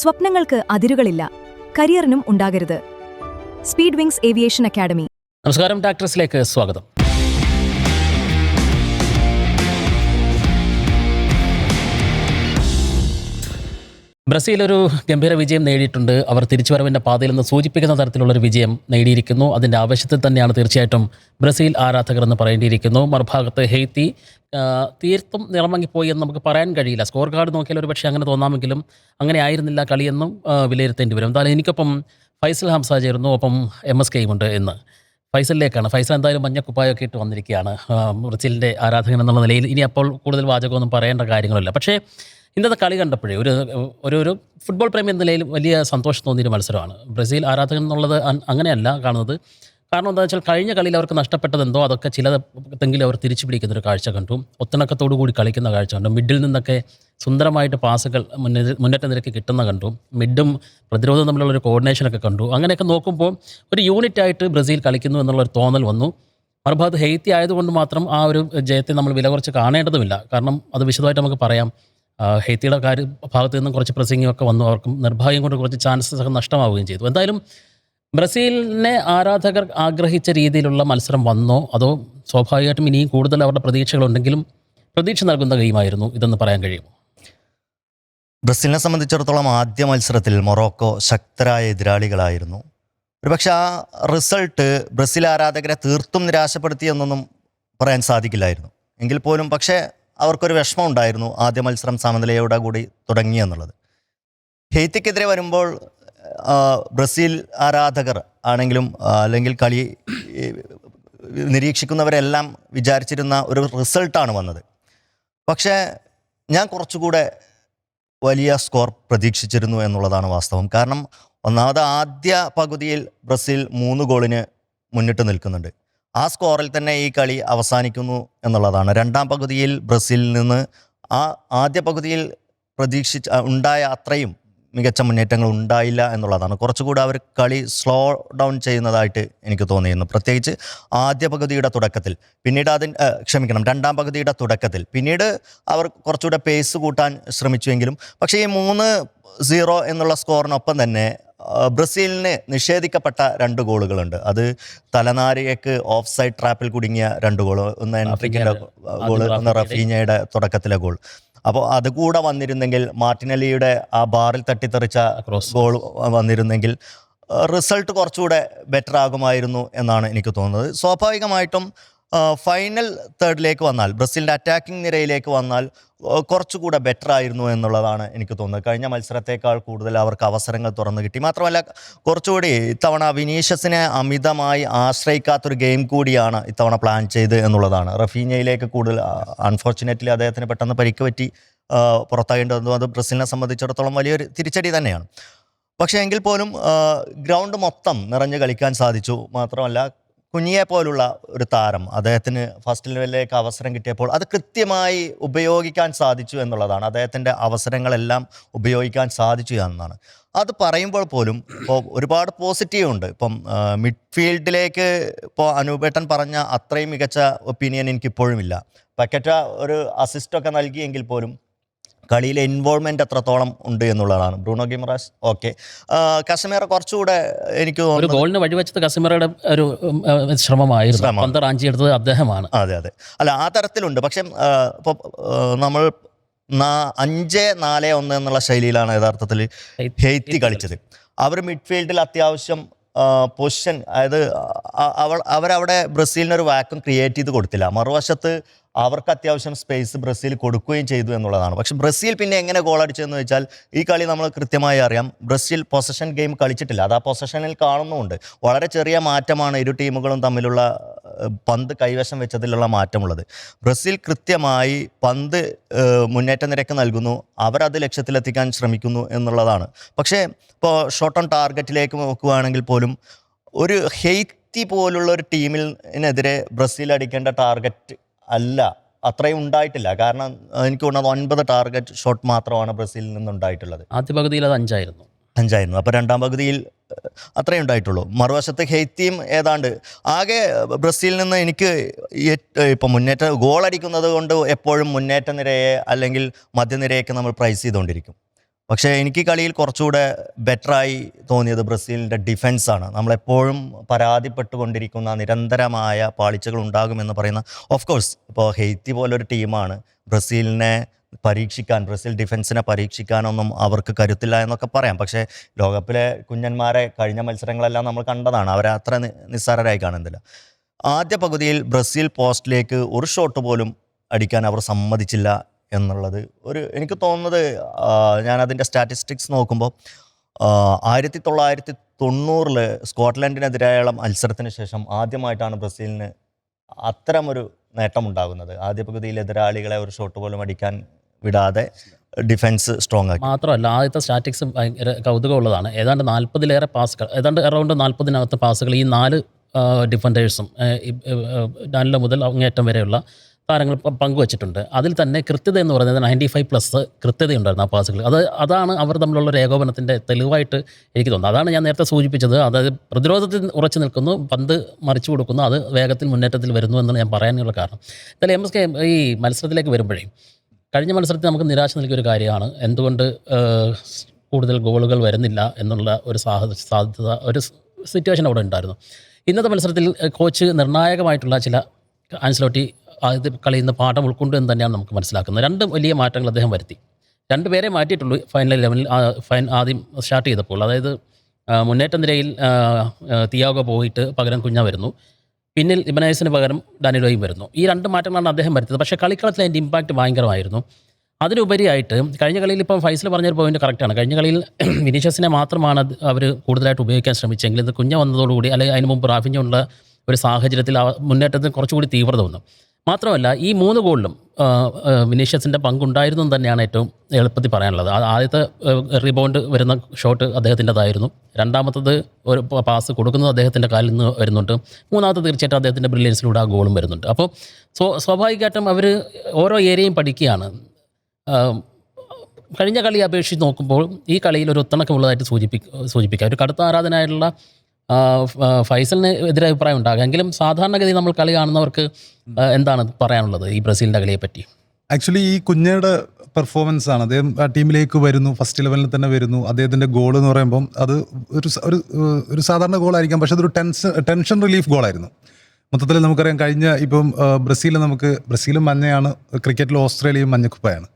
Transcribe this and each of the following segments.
സ്വപ്നങ്ങൾക്ക് അതിരുകളില്ല, കരിയറിനും ഉണ്ടാകരുത്. Speed wings aviation academy. നമസ്കാരം, ടാക്ടർസിലേക്ക് സ്വാഗതം. ബ്രസീൽ ഒരു ഗംഭീര വിജയം നേടിയിട്ടുണ്ട്. അവർ തിരിച്ചുവരവിൻ്റെ പാതയിൽ നിന്ന് സൂചിപ്പിക്കുന്ന തരത്തിലുള്ളൊരു വിജയം നേടിയിരിക്കുന്നു. അതിൻ്റെ ആവശ്യത്തിൽ തന്നെയാണ് തീർച്ചയായിട്ടും ബ്രസീൽ ആരാധകർ എന്ന് പറയേണ്ടിയിരിക്കുന്നു. മറുഭാഗത്ത് ഹെയ്ത്തി തീർത്തും നിറമങ്ങിപ്പോയി എന്ന് നമുക്ക് പറയാൻ കഴിയില്ല. സ്കോർ കാർഡ് നോക്കിയാൽ ഒരു പക്ഷേ അങ്ങനെ തോന്നാമെങ്കിലും അങ്ങനെ ആയിരുന്നില്ല കളിയെന്നും വിലയിരുത്തേണ്ടി വരും. എന്തായാലും എനിക്കൊപ്പം ഫൈസൽ ഹംസ ചേരുന്നു, ഒപ്പം MSK ഉണ്ട് എന്ന്. ഫൈസലിലേക്കാണ്. ഫൈസൽ എന്തായാലും മഞ്ഞക്കുപ്പായൊക്കെ ഇട്ട് വന്നിരിക്കുകയാണ് ബ്രസീലിൻ്റെ ആരാധകൻ എന്നുള്ള നിലയിൽ. ഇനി അപ്പോൾ കൂടുതൽ വാചകമൊന്നും പറയേണ്ട കാര്യങ്ങളില്ല. പക്ഷേ ഇന്നത്തെ കളി കണ്ടപ്പോഴേ ഒരു ഫുട്ബോൾ പ്രേമി എന്ന നിലയിൽ വലിയ സന്തോഷം തോന്നിയൊരു മത്സരമാണ്. ബ്രസീൽ ആരാധകൻ എന്നുള്ളത് അങ്ങനെയല്ല കാണുന്നത്. കാരണം എന്താണെന്ന് വെച്ചാൽ കഴിഞ്ഞ കളിയിൽ അവർക്ക് നഷ്ടപ്പെട്ടതെന്തോ അതൊക്കെ ചിലതെങ്കിലും അവർ തിരിച്ചു പിടിക്കുന്നൊരു കാഴ്ച കണ്ടു. ഒത്തിണക്കത്തോടു കൂടി കളിക്കുന്ന കാഴ്ച കണ്ടു. മിഡിൽ നിന്നൊക്കെ സുന്ദരമായിട്ട് പാസുകൾ മുന്നേറ്റ നിരക്ക് കിട്ടുന്ന കണ്ടു. മിഡും പ്രതിരോധവും തമ്മിലുള്ളൊരു കോർഡിനേഷനൊക്കെ കണ്ടു. അങ്ങനെയൊക്കെ നോക്കുമ്പോൾ ഒരു യൂണിറ്റായിട്ട് ബ്രസീൽ കളിക്കുന്നു എന്നുള്ളൊരു തോന്നൽ വന്നു. മറുഭാഗത്ത് ഹെയ്ത്തി ആയതുകൊണ്ട് മാത്രം ആ ഒരു ജയത്തെ നമ്മൾ വില കുറച്ച് കാണേണ്ടതുമില്ല. കാരണം അത് വിശദമായിട്ട് നമുക്ക് പറയാം. ഹെയ്ത്തിയുടെ ഭാഗത്ത് നിന്നും കുറച്ച് പ്രസിംഗും ഒക്കെ വന്നു. അവർക്കും നിർഭാഗ്യം കൊണ്ട് കുറച്ച് ചാൻസസ് ഒക്കെ നഷ്ടമാവുകയും ചെയ്തു. എന്തായാലും ബ്രസീലിനെ ആരാധകർ ആഗ്രഹിച്ച രീതിയിലുള്ള മത്സരം വന്നോ അതോ സ്വാഭാവികമായിട്ടും ഇനിയും കൂടുതൽ അവരുടെ പ്രതീക്ഷകളുണ്ടെങ്കിലും പ്രതീക്ഷ നൽകുന്ന ഗെയിമായിരുന്നു ഇതെന്ന് പറയാൻ കഴിയും? ബ്രസീലിനെ സംബന്ധിച്ചിടത്തോളം ആദ്യ മത്സരത്തിൽ മൊറോക്കോ ശക്തരായ എതിരാളികളായിരുന്നു. ഒരുപക്ഷെ ആ റിസൾട്ട് ബ്രസീൽ ആരാധകരെ തീർത്തും നിരാശപ്പെടുത്തിയെന്നൊന്നും പറയാൻ സാധിക്കില്ലായിരുന്നു. എങ്കിൽ പോലും പക്ഷേ അവർക്കൊരു വിഷമം ഉണ്ടായിരുന്നു ആദ്യ മത്സരം സമനിലയോടെ കൂടി തുടങ്ങി എന്നുള്ളത്. ഹെയ്ത്തിക്കെതിരെ വരുമ്പോൾ ബ്രസീൽ ആരാധകർ ആണെങ്കിലും അല്ലെങ്കിൽ കളി നിരീക്ഷിക്കുന്നവരെല്ലാം വിചാരിച്ചിരുന്ന ഒരു റിസൾട്ടാണ് വന്നത്. പക്ഷേ ഞാൻ കുറച്ചുകൂടെ വലിയ സ്കോർ പ്രതീക്ഷിച്ചിരുന്നു എന്നുള്ളതാണ് വാസ്തവം. കാരണം ഒന്നാമത് ആദ്യ പകുതിയിൽ ബ്രസീൽ 3 ഗോളിന് മുന്നിട്ട് നിൽക്കുന്നുണ്ട്. ആ സ്കോറിൽ തന്നെ ഈ കളി അവസാനിക്കുന്നു എന്നുള്ളതാണ്. രണ്ടാം പകുതിയിൽ ബ്രസീലിൽ നിന്ന് ആ ആദ്യ പകുതിയിൽ ഉണ്ടായ അത്രയും മികച്ച മുന്നേറ്റങ്ങൾ ഉണ്ടായില്ല എന്നുള്ളതാണ്. കുറച്ചുകൂടി അവർ കളി സ്ലോ ഡൗൺ ചെയ്യുന്നതായിട്ട് എനിക്ക് തോന്നിയിരുന്നു. പ്രത്യേകിച്ച് ആദ്യ പകുതിയുടെ തുടക്കത്തിൽ. പിന്നീട് രണ്ടാം പകുതിയുടെ തുടക്കത്തിൽ പിന്നീട് അവർ കുറച്ചുകൂടെ പേസ് കൂട്ടാൻ ശ്രമിച്ചുവെങ്കിലും പക്ഷേ ഈ 3-0 എന്നുള്ള സ്കോറിനൊപ്പം തന്നെ ബ്രസീലിന് നിഷേധിക്കപ്പെട്ട 2 ഗോളുകളുണ്ട്. അത് തലനാരികക്ക് ഓഫ് സൈഡ് ട്രാപ്പിൽ കുടുങ്ങിയ 2 ഗോൾ. ഒന്ന് എൻട്രിക്കിൻ്റെ ഗോൾ, ഒന്ന് റഫീഞ്ഞയുടെ തുടക്കത്തിലെ ഗോൾ. അപ്പോൾ അതുകൂടെ വന്നിരുന്നെങ്കിൽ, മാർട്ടിനെല്ലിയുടെ ആ ബാറിൽ തട്ടിത്തെറിച്ച ഗോൾ വന്നിരുന്നെങ്കിൽ റിസൾട്ട് കുറച്ചുകൂടെ ബെറ്റർ ആകുമായിരുന്നു എന്നാണ് എനിക്ക് തോന്നുന്നത്. സ്വാഭാവികമായിട്ടും ഫൈനൽ തേർഡിലേക്ക് വന്നാൽ, ബ്രസീലിൻ്റെ അറ്റാക്കിംഗ് നിരയിലേക്ക് വന്നാൽ കുറച്ചുകൂടെ ബെറ്റർ ആയിരുന്നു എന്നുള്ളതാണ് എനിക്ക് തോന്നുന്നത്. കഴിഞ്ഞ മത്സരത്തേക്കാൾ കൂടുതൽ അവർക്ക് അവസരങ്ങൾ തുറന്നു കിട്ടി. മാത്രമല്ല കുറച്ചുകൂടി ഇത്തവണ വിനീഷ്യസിനെ അമിതമായി ആശ്രയിക്കാത്തൊരു ഗെയിം കൂടിയാണ് ഇത്തവണ പ്ലാൻ ചെയ്ത് എന്നുള്ളതാണ്. റഫീഞ്ഞയിലേക്ക് കൂടുതൽ, അൺഫോർച്ചുനേറ്റ്ലി അദ്ദേഹത്തിന് പെട്ടെന്ന് പരിക്ക് പറ്റി പുറത്താകേണ്ടി വന്നു. അത് ബ്രസീലിനെ സംബന്ധിച്ചിടത്തോളം വലിയൊരു തിരിച്ചടി തന്നെയാണ്. പക്ഷേ എങ്കിൽ പോലും ഗ്രൗണ്ട് മൊത്തം നിറഞ്ഞു കളിക്കാൻ സാധിച്ചു. മാത്രമല്ല കുഞ്ഞിയെ പോലുള്ള ഒരു താരം, അദ്ദേഹത്തിന് ഫസ്റ്റ് ലെവലിലേക്ക് അവസരം കിട്ടിയപ്പോൾ അത് കൃത്യമായി ഉപയോഗിക്കാൻ സാധിച്ചു എന്നുള്ളതാണ്. അദ്ദേഹത്തിൻ്റെ അവസരങ്ങളെല്ലാം ഉപയോഗിക്കാൻ സാധിച്ചു എന്നാണ്. അത് പറയുമ്പോൾ പോലും ഇപ്പോൾ ഒരുപാട് പോസിറ്റീവ് ഉണ്ട്. ഇപ്പം മിഡ്ഫീൽഡിലേക്ക് ഇപ്പോൾ അനൂപേട്ടൻ പറഞ്ഞ അത്രയും മികച്ച ഒപ്പീനിയൻ എനിക്കിപ്പോഴും ഇല്ല. പക്കറ്റ ഒരു അസിസ്റ്റൊക്കെ നൽകിയെങ്കിൽ പോലും കളിയിലെ ഇൻവോൾവ്മെൻ്റ് എത്രത്തോളം ഉണ്ട് എന്നുള്ളതാണ്. ബ്രൂണോ ഗിമറാസ് ഓക്കെ, കസമേറ കുറച്ചുകൂടെ എനിക്ക് തോന്നുന്നു ഗോളിന് വഴിവെച്ചത് കസമേറയുടെ ഒരു ശ്രമമായിരുന്നു. അദ്ദേഹമാണ്. അതെ അല്ല, ആ തരത്തിലുണ്ട്. പക്ഷെ ഇപ്പോൾ നമ്മൾ 5-4-1 എന്നുള്ള ശൈലിയിലാണ് യഥാർത്ഥത്തിൽ ഹെയ്ത്തി കളിച്ചത്. അവർ മിഡ്ഫീൽഡിൽ അത്യാവശ്യം പൊസിഷൻ, അതായത് അവരവിടെ ബ്രസീലിനൊരു വാക്വം ക്രിയേറ്റ് ചെയ്ത് കൊടുത്തില്ല. മറുവശത്ത് അവർക്ക് അത്യാവശ്യം സ്പേസ് ബ്രസീൽ കൊടുക്കുകയും ചെയ്തു എന്നുള്ളതാണ്. പക്ഷെ ബ്രസീൽ പിന്നെ എങ്ങനെ ഗോൾ അടിച്ചതെന്ന് വെച്ചാൽ ഈ കളി നമ്മൾ കൃത്യമായി അറിയാം. ബ്രസീൽ പൊസഷൻ ഗെയിം കളിച്ചിട്ടില്ല. അത് ആ പൊസഷനിൽ കാണുന്നുമുണ്ട്. വളരെ ചെറിയ മാറ്റമാണ് ഇരു ടീമുകളും തമ്മിലുള്ള പന്ത് കൈവശം വെച്ചതിലുള്ള മാറ്റമുള്ളത്. ബ്രസീൽ കൃത്യമായി പന്ത് മുന്നേറ്റ നിരക്ക് നൽകുന്നു, അവരത് ലക്ഷ്യത്തിലെത്തിക്കാൻ ശ്രമിക്കുന്നു എന്നുള്ളതാണ്. പക്ഷേ ഇപ്പോൾ ഷോട്ട് ഓൺ ടാർഗറ്റിലേക്ക് നോക്കുകയാണെങ്കിൽ പോലും ഒരു ഹെയ്ത്തി പോലുള്ള ഒരു ടീമിനെതിരെ ബ്രസീൽ അടിക്കേണ്ട ടാർഗറ്റ് അല്ല, അത്രയും ഉണ്ടായിട്ടില്ല. കാരണം എനിക്ക് തോന്നുന്നത് 9 ടാർഗറ്റ് ഷോട്ട് മാത്രമാണ് ബ്രസീലിൽ നിന്നുണ്ടായിട്ടുള്ളത്. ആദ്യ പകുതിയിൽ അത് 5 അപ്പോൾ രണ്ടാം പകുതിയിൽ അത്രയും ഉണ്ടായിട്ടുള്ളൂ. മറുവശത്ത് ഹെയ്ത്തിയും ഏതാണ്ട് ആകെ ബ്രസീലിൽ നിന്ന് എനിക്ക് ഇപ്പം ഗോൾ അടിക്കുന്നത് കൊണ്ട് എപ്പോഴും മുന്നേറ്റ നിരയെ അല്ലെങ്കിൽ മധ്യനിരയൊക്കെ നമ്മൾ പ്രൈസ് ചെയ്തുകൊണ്ടിരിക്കും. പക്ഷേ എനിക്ക് കളിയിൽ കുറച്ചുകൂടെ ബെറ്ററായി തോന്നിയത് ബ്രസീലിൻ്റെ ഡിഫൻസാണ്. നമ്മളെപ്പോഴും പരാതിപ്പെട്ടുകൊണ്ടിരിക്കുന്ന നിരന്തരമായ പാളിച്ചകൾ ഉണ്ടാകുമെന്ന് പറയുന്ന, ഓഫ് കോഴ്സ് ഇപ്പോൾ ഹെയ്ത്തി പോലൊരു ടീമാണ് ബ്രസീലിനെ പരീക്ഷിക്കാൻ, ബ്രസീൽ ഡിഫൻസിനെ പരീക്ഷിക്കാനൊന്നും അവർക്ക് കരുത്തില്ല എന്നൊക്കെ പറയാം. പക്ഷേ ലോകകപ്പിലെ കുഞ്ഞന്മാരെ കഴിഞ്ഞ മത്സരങ്ങളെല്ലാം നമ്മൾ കണ്ടതാണ്. അവരെ അത്ര നിസ്സാരരായി കാണുന്നില്ല. ആദ്യ പകുതിയിൽ ബ്രസീൽ പോസ്റ്റിലേക്ക് ഒരു ഷോട്ട് പോലും അടിക്കാൻ അവർ സമ്മതിച്ചില്ല എന്നുള്ളത് എനിക്ക് തോന്നുന്നത്, ഞാനതിൻ്റെ സ്റ്റാറ്റിസ്റ്റിക്സ് നോക്കുമ്പോൾ 1990 സ്കോട്ട്ലൻഡിനെതിരായുള്ള മത്സരത്തിന് ശേഷം ആദ്യമായിട്ടാണ് ബ്രസീലിന് അത്തരമൊരു നേട്ടമുണ്ടാകുന്നത്. ആദ്യ പകുതിയിൽ എതിരാളികളെ ഒരു ഷോട്ട് പോലും അടിക്കാൻ വിടാതെ ഡിഫൻസ് സ്ട്രോങ് ആക്കി. മാത്രമല്ല ആദ്യത്തെ സ്റ്റാറ്റിക്സ് ഭയങ്കര കൗതുകമുള്ളതാണ്. ഏതാണ്ട് 40-ലേറെ പാസുകൾ, ഏതാണ്ട് അറൗണ്ട് 40-നകത്ത് പാസുകൾ ഈ 4 ഡിഫൻഡേഴ്സും ഡാനിലോ മുതൽ അങ്ങേറ്റം വരെയുള്ള താരങ്ങൾ പങ്കുവച്ചിട്ടുണ്ട്. അതിൽ തന്നെ കൃത്യത എന്ന് പറയുന്നത് 95+ കൃത്യതയുണ്ടായിരുന്നു ആ പാസുകൾ. അതാണ് അവർ തമ്മിലുള്ള ഒരു ഏകോപനത്തിൻ്റെ തെളിവായിട്ട് എനിക്ക് തോന്നുന്നത്. അതാണ് ഞാൻ നേരത്തെ സൂചിപ്പിച്ചത്. അതായത് പ്രതിരോധത്തിൽ ഉറച്ചു നിൽക്കുന്നു, പന്ത് മറിച്ചു കൊടുക്കുന്നു, അത് വേഗത്തിൽ മുന്നേറ്റത്തിൽ വരുന്നു എന്നാണ് ഞാൻ പറയാനുള്ള കാരണം. എന്തായാലും MSK ഈ മത്സരത്തിലേക്ക് വരുമ്പോഴേ, കഴിഞ്ഞ മത്സരത്തിൽ നമുക്ക് നിരാശ നൽകിയൊരു കാര്യമാണ് എന്തുകൊണ്ട് കൂടുതൽ ഗോളുകൾ വരുന്നില്ല എന്നുള്ള ഒരു സാധ്യത, ഒരു സിറ്റുവേഷൻ അവിടെ ഉണ്ടായിരുന്നു. ഇന്നത്തെ മത്സരത്തിൽ കോച്ച് നിർണായകമായിട്ടുള്ള ചില ആൻസലോട്ടി ആദ്യത്തെ കളിയിൽ നിന്ന് പാഠം ഉൾക്കൊണ്ടു എന്ന് തന്നെയാണ് നമുക്ക് മനസ്സിലാക്കുന്നത്. 2 വലിയ മാറ്റങ്ങൾ അദ്ദേഹം വരുത്തി. 2 പേരെ മാറ്റിയിട്ടുള്ളൂ ഫൈനൽ 11-ൽ. ആദ്യം സ്റ്റാർട്ട് ചെയ്തപ്പോൾ, അതായത് മുന്നേറ്റ നിരയിൽ തിയാഗോ പോയിട്ട് പകരം കുഞ്ഞ വരുന്നു, പിന്നിൽ ഇബനൈസിന് പകരം ഡാനിലോയും വരുന്നു. ഈ 2 മാറ്റങ്ങളാണ് അദ്ദേഹം വരുത്തിയത്. പക്ഷേ കളിക്കളത്തിൽ അതിൻ്റെ ഇമ്പാക്റ്റ് ഭയങ്കരമായിരുന്നു. അതിനുപരിയായിട്ട് കഴിഞ്ഞ കളിയിൽ ഇപ്പം ഫൈസൽ പറഞ്ഞൊരു പോയിന്റ് കറക്റ്റാണ്. കഴിഞ്ഞ കളിയിൽ വിനീഷ്യസിനെ മാത്രമാണ് അവർ കൂടുതലായിട്ട് ഉപയോഗിക്കാൻ ശ്രമിച്ചെങ്കിൽ ഇത് കുഞ്ഞ വന്നതോടുകൂടി, അല്ലെങ്കിൽ അതിന് മുമ്പ് റാഫിഞ്ഞുള്ള ഒരു സാഹചര്യത്തിൽ മുന്നേറ്റത്തിന് കുറച്ചുകൂടി തീവ്രത വന്നു. മാത്രമല്ല ഈ 3 ഗോളിലും വിനീഷ്യസിൻ്റെ പങ്കുണ്ടായിരുന്നു എന്ന് തന്നെയാണ് ഏറ്റവും എളുപ്പത്തിൽ പറയാനുള്ളത്. ആദ്യത്തെ റീബൗണ്ട് വരുന്ന ഷോട്ട് അദ്ദേഹത്തിൻ്റെതായിരുന്നു. രണ്ടാമത്തത് ഒരു പാസ് കൊടുക്കുന്നത് അദ്ദേഹത്തിൻ്റെ കാലിൽ നിന്ന് വരുന്നുണ്ട്. മൂന്നാമത്തെ തീർച്ചയായിട്ടും അദ്ദേഹത്തിൻ്റെ ബ്രില്യൻസിലൂടെ ആ ഗോളും വരുന്നുണ്ട്. അപ്പോൾ സ്വാഭാവികമായിട്ടും അവർ ഓരോ ഏരിയയും പഠിക്കുകയാണ്. കഴിഞ്ഞ കളി അപേക്ഷിച്ച് നോക്കുമ്പോൾ ഈ കളിയിൽ ഒരു ഒത്തിണക്കമുള്ളതായിട്ട് സൂചിപ്പിക്കാം. ഒരു കടുത്ത ആരാധനായിട്ടുള്ള ഫൈസലിന് എതിരെ അഭിപ്രായം ഉണ്ടാകും. എങ്കിലും സാധാരണഗതി നമ്മൾ കളി കാണുന്നവർക്ക് എന്താണ് പറയാനുള്ളത് ഈ ബ്രസീലിൻ്റെ കളിയെ പറ്റി? ആക്ച്വലി ഈ കുഞ്ഞയുടെ പെർഫോമൻസ് ആണ്. അദ്ദേഹം ആ ടീമിലേക്ക് വരുന്നു, ഫസ്റ്റ് 11-ൽ തന്നെ വരുന്നു. അദ്ദേഹത്തിൻ്റെ ഗോൾ എന്ന് പറയുമ്പം അത് ഒരു സാധാരണ ഗോളായിരിക്കാം, പക്ഷെ അതൊരു ടെൻഷൻ റിലീഫ് ഗോളായിരുന്നു. മൊത്തത്തിൽ നമുക്കറിയാം, കഴിഞ്ഞ ഇപ്പം ബ്രസീലും മഞ്ഞയാണ്, ക്രിക്കറ്റിൽ ഓസ്ട്രേലിയയും മഞ്ഞക്കുപ്പായാണ്.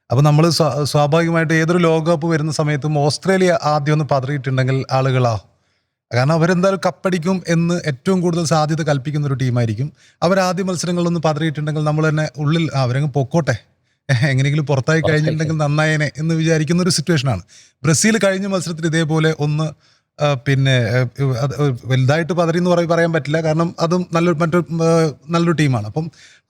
അപ്പോൾ നമ്മൾ സ്വാഭാവികമായിട്ട് ഏതൊരു ലോകകപ്പ് വരുന്ന സമയത്തും ഓസ്ട്രേലിയ ആദ്യം ഒന്ന് പതറിയിട്ടുണ്ടെങ്കിൽ കാരണം അവരെന്തായാലും കപ്പടിക്കും എന്ന് ഏറ്റവും കൂടുതൽ സാധ്യത കൽപ്പിക്കുന്ന ഒരു ടീമായിരിക്കും. അവരാദ്യ മത്സരങ്ങളിലൊന്ന് പതറിയിട്ടുണ്ടെങ്കിൽ നമ്മൾ തന്നെ ഉള്ളിൽ അവരങ്ങ് പൊക്കോട്ടെ, എങ്ങനെയെങ്കിലും പുറത്തായി കഴിഞ്ഞിട്ടുണ്ടെങ്കിൽ നന്നായേനെ എന്ന് വിചാരിക്കുന്ന ഒരു സിറ്റുവേഷനാണ്. ബ്രസീൽ കഴിഞ്ഞ മത്സരത്തിൽ ഇതേപോലെ ഒന്ന് വലുതായിട്ട് പതറി എന്ന് പറയാൻ പറ്റില്ല, കാരണം അതും നല്ലൊരു ടീമാണ്. അപ്പം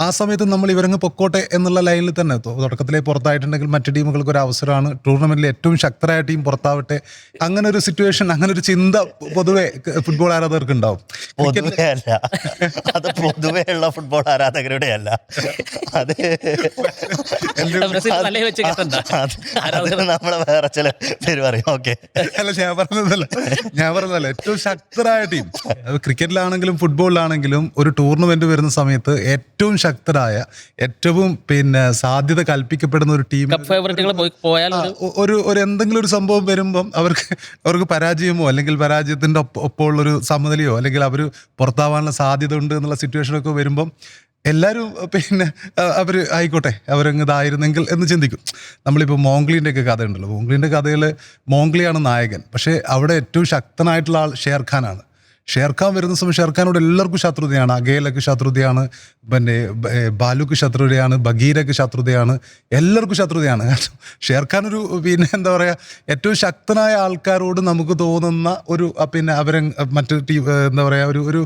ആ സമയത്ത് നമ്മൾ ഇവരങ്ങ് പൊക്കോട്ടെ എന്നുള്ള ലൈനിൽ തന്നെ തുടക്കത്തിലേ പുറത്തായിട്ടുണ്ടെങ്കിൽ മറ്റു ടീമുകൾക്ക് ഒരു അവസരമാണ്, ടൂർണമെന്റിൽ ഏറ്റവും ശക്തരായ ടീം പുറത്താവട്ടെ, അങ്ങനെ ഒരു സിറ്റുവേഷൻ, അങ്ങനെ ഒരു ചിന്ത പൊതുവെ ഫുട്ബോൾ ആരാധകർക്ക് ഉണ്ടാവും. അത് പൊതുവെയുള്ള ഫുട്ബോൾ ആരാധകരുടെ അല്ല, അത് നമ്മളെ വേറെ ചില പേര് പറയും. ഓക്കെ, അല്ല ഞാൻ പറഞ്ഞതല്ല ഏറ്റവും ശക്തരായ ടീം. ക്രിക്കറ്റിലാണെങ്കിലും ഫുട്ബോളിലാണെങ്കിലും ഒരു ടൂർണമെന്റ് വരുന്ന സമയത്ത് ഏറ്റവും ശക്തരായ, ഏറ്റവും സാധ്യത കൽപ്പിക്കപ്പെടുന്ന ഒരു ടീം ഒരു എന്തെങ്കിലും ഒരു സംഭവം വരുമ്പം അവർക്ക് പരാജയമോ അല്ലെങ്കിൽ പരാജയത്തിന്റെ ഒപ്പമുള്ളൊരു സമനിലയോ അല്ലെങ്കിൽ അവർ പുറത്താവാനുള്ള സാധ്യത ഉണ്ട് എന്നുള്ള സിറ്റുവേഷനൊക്കെ വരുമ്പം എല്ലാവരും അവർ ആയിക്കോട്ടെ, അവരങ്ങ് ഇതായിരുന്നെങ്കിൽ എന്ന് ചിന്തിക്കും. നമ്മളിപ്പോൾ മോംഗ്ലീൻ്റെ ഒക്കെ കഥ ഉണ്ടല്ലോ, മോംഗ്ലീൻ്റെ കഥയിൽ മോംഗ്ലിയാണ് നായകൻ, പക്ഷേ അവിടെ ഏറ്റവും ശക്തനായിട്ടുള്ള ആൾ ഷേർഖാനാണ്. ഷേർഖാൻ വരുന്ന സമയം ഷേർഖാനോട് എല്ലാവർക്കും ശത്രുതയാണ്. അഗേലക്ക് ശത്രുതയാണ്, ബാലുക്ക് ശത്രുതയാണ്, ബഗീരക്ക് ശത്രുതയാണ്, എല്ലാവർക്കും ശത്രുതയാണ്. ഷേർഖാൻ ഒരു എന്താ പറയുക, ഏറ്റവും ശക്തനായ ആൾക്കാരോട് നമുക്ക് തോന്നുന്ന ഒരു അവരെ മറ്റു ടീം എന്താ പറയുക, ഒരു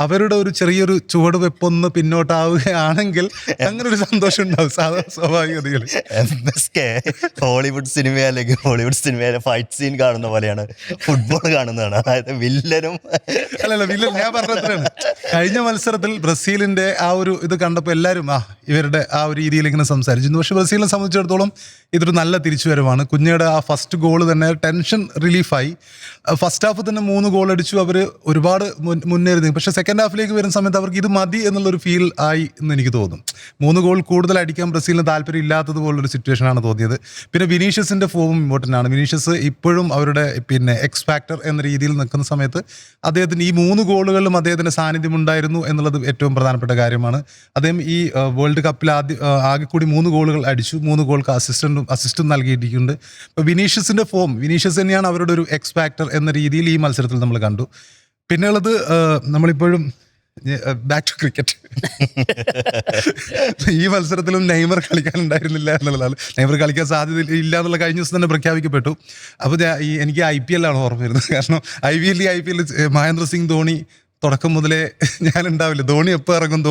അവരുടെ ഒരു ചെറിയൊരു ചുവടുവെപ്പൊന്ന് പിന്നോട്ടാവുകയാണെങ്കിൽ അങ്ങനെ ഒരു സന്തോഷം ഉണ്ടാവും സ്വാഭാവികതയിൽ. ഹോളിവുഡ് സിനിമ അല്ലെങ്കിൽ ഹോളിവുഡ് സിനിമയിലെ ഫൈറ്റ് സീൻ കാണുന്ന പോലെയാണ് ഫുട്ബോൾ കാണുന്നതാണ്. അതായത് വില്ലനും വില്ലൻ ഞാൻ പറഞ്ഞതാണ്. കഴിഞ്ഞ മത്സരത്തിൽ ബ്രസീലിന്റെ ആ ഒരു ഇത് കണ്ടപ്പോൾ എല്ലാവരും ഇവരുടെ ആ ഒരു രീതിയിൽ ഇങ്ങനെ സംസാരിച്ചിരുന്നു. പക്ഷെ ബ്രസീലിനെ സംബന്ധിച്ചിടത്തോളം ഇതൊരു നല്ല തിരിച്ചുവരവാണ്. കുഞ്ഞയുടെ ആ ഫസ്റ്റ് ഗോൾ തന്നെ ടെൻഷൻ റിലീഫായി. ഫസ്റ്റ് ഹാഫ് തന്നെ 3 ഗോൾ അടിച്ചു, അവർ ഒരുപാട് മുന്നേറി. പക്ഷെ സെക്കൻഡ് ഹാഫിലേക്ക് വരുന്ന സമയത്ത് അവർക്ക് ഇത് മതി എന്നുള്ളൊരു ഫീൽ ആയി എന്ന് എനിക്ക് തോന്നും. 3 ഗോൾ കൂടുതൽ അടിക്കാൻ ബ്രസീലിന് താല്പര്യം ഇല്ലാത്തതുപോലൊരു സിറ്റുവേഷനാണ് തോന്നിയത്. പിന്നെ വിനീഷ്യസിൻ്റെ ഫോമും ഇമ്പോർട്ടൻ്റ് ആണ്. വിനീഷ്യസ് ഇപ്പോഴും അവരുടെ എക്സ് ഫാക്ടർ എന്ന രീതിയിൽ നിൽക്കുന്ന സമയത്ത് അദ്ദേഹത്തിന് ഈ 3 ഗോളുകളിലും അദ്ദേഹത്തിൻ്റെ സാന്നിധ്യം ഉണ്ടായിരുന്നു എന്നുള്ളത് ഏറ്റവും പ്രധാനപ്പെട്ട കാര്യമാണ്. അദ്ദേഹം ഈ വേൾഡ് കപ്പിൽ ആകെ കൂടി 3 ഗോളുകൾ അടിച്ചു, 3 ഗോൾക്ക് അസിസ്റ്റും നൽകിയിട്ടുണ്ട്. ഇപ്പോൾ വിനീഷ്യസ് തന്നെയാണ് അവരുടെ ഒരു എക്സ് ഫാക്ടർ എന്ന രീതിയിൽ ഈ മത്സരത്തിൽ നമ്മൾ കണ്ടു. പിന്നെയുള്ളത് നമ്മളിപ്പോഴും ബാക്ക് ടു ക്രിക്കറ്റ്. ഈ മത്സരത്തിലും നെയ്മർ കളിക്കാനുണ്ടായിരുന്നില്ല എന്നുള്ളതാണ്. നെയ്മർ കളിക്കാൻ സാധ്യത ഇല്ല എന്നുള്ള കഴിഞ്ഞ ദിവസം തന്നെ പ്രഖ്യാപിക്കപ്പെട്ടു. അപ്പോൾ എനിക്ക് IPL ആണ് ഓർമ്മ വരുന്നത്. കാരണം IPL മഹേന്ദ്ര സിംഗ് ധോണി തുടക്കം മുതലേ ഞാനുണ്ടാവില്ല, ധോണി എപ്പോൾ ഇറങ്ങും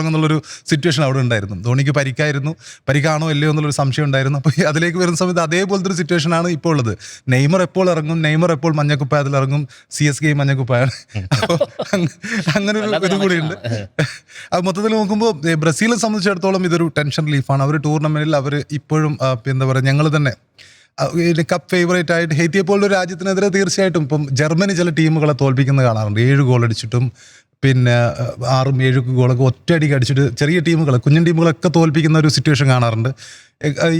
എന്നുള്ളൊരു സിറ്റുവേഷൻ അവിടെ ഉണ്ടായിരുന്നു. ധോണിക്ക് പരിക്കാണോ അല്ലയോ എന്നുള്ളൊരു സംശയം ഉണ്ടായിരുന്നു. അപ്പോൾ അതിലേക്ക് വരുന്ന സമയത്ത് അതേപോലത്തെ ഒരു സിറ്റുവേഷനാണ് ഇപ്പോൾ ഉള്ളത്. നെയ്മർ എപ്പോൾ മഞ്ഞക്കുപ്പായത്തിൽ ഇറങ്ങും, CSK മഞ്ഞക്കുപ്പായാണ്. അപ്പോൾ അങ്ങനെ ഒരു ഇത് കൂടിയുണ്ട്. അത് മൊത്തത്തിൽ നോക്കുമ്പോൾ ബ്രസീലിനെ സംബന്ധിച്ചിടത്തോളം ഇതൊരു ടെൻഷൻ റിലീഫാണ്. അവർ ടൂർണമെൻറ്റിൽ അവർ ഇപ്പോഴും എന്താ പറയുക, ഞങ്ങൾ തന്നെ കപ്പ് ഫേവറേറ്റ് ആയിട്ട് ഹെയ്ത്തിയെ പോലുള്ള രാജ്യത്തിനെതിരെ തീർച്ചയായിട്ടും ഇപ്പം ജർമ്മനി ചില ടീമുകളെ തോൽപ്പിക്കുന്നത് കാണാറുണ്ട്. 7 ഗോൾ അടിച്ചിട്ടും പിന്നെ 6-7 ഗോളൊക്കെ ഒറ്റയടിക്ക് അടിച്ചിട്ട് ചെറിയ കുഞ്ഞൻ ടീമുകളൊക്കെ തോൽപ്പിക്കുന്ന ഒരു സിറ്റുവേഷൻ കാണാറുണ്ട്.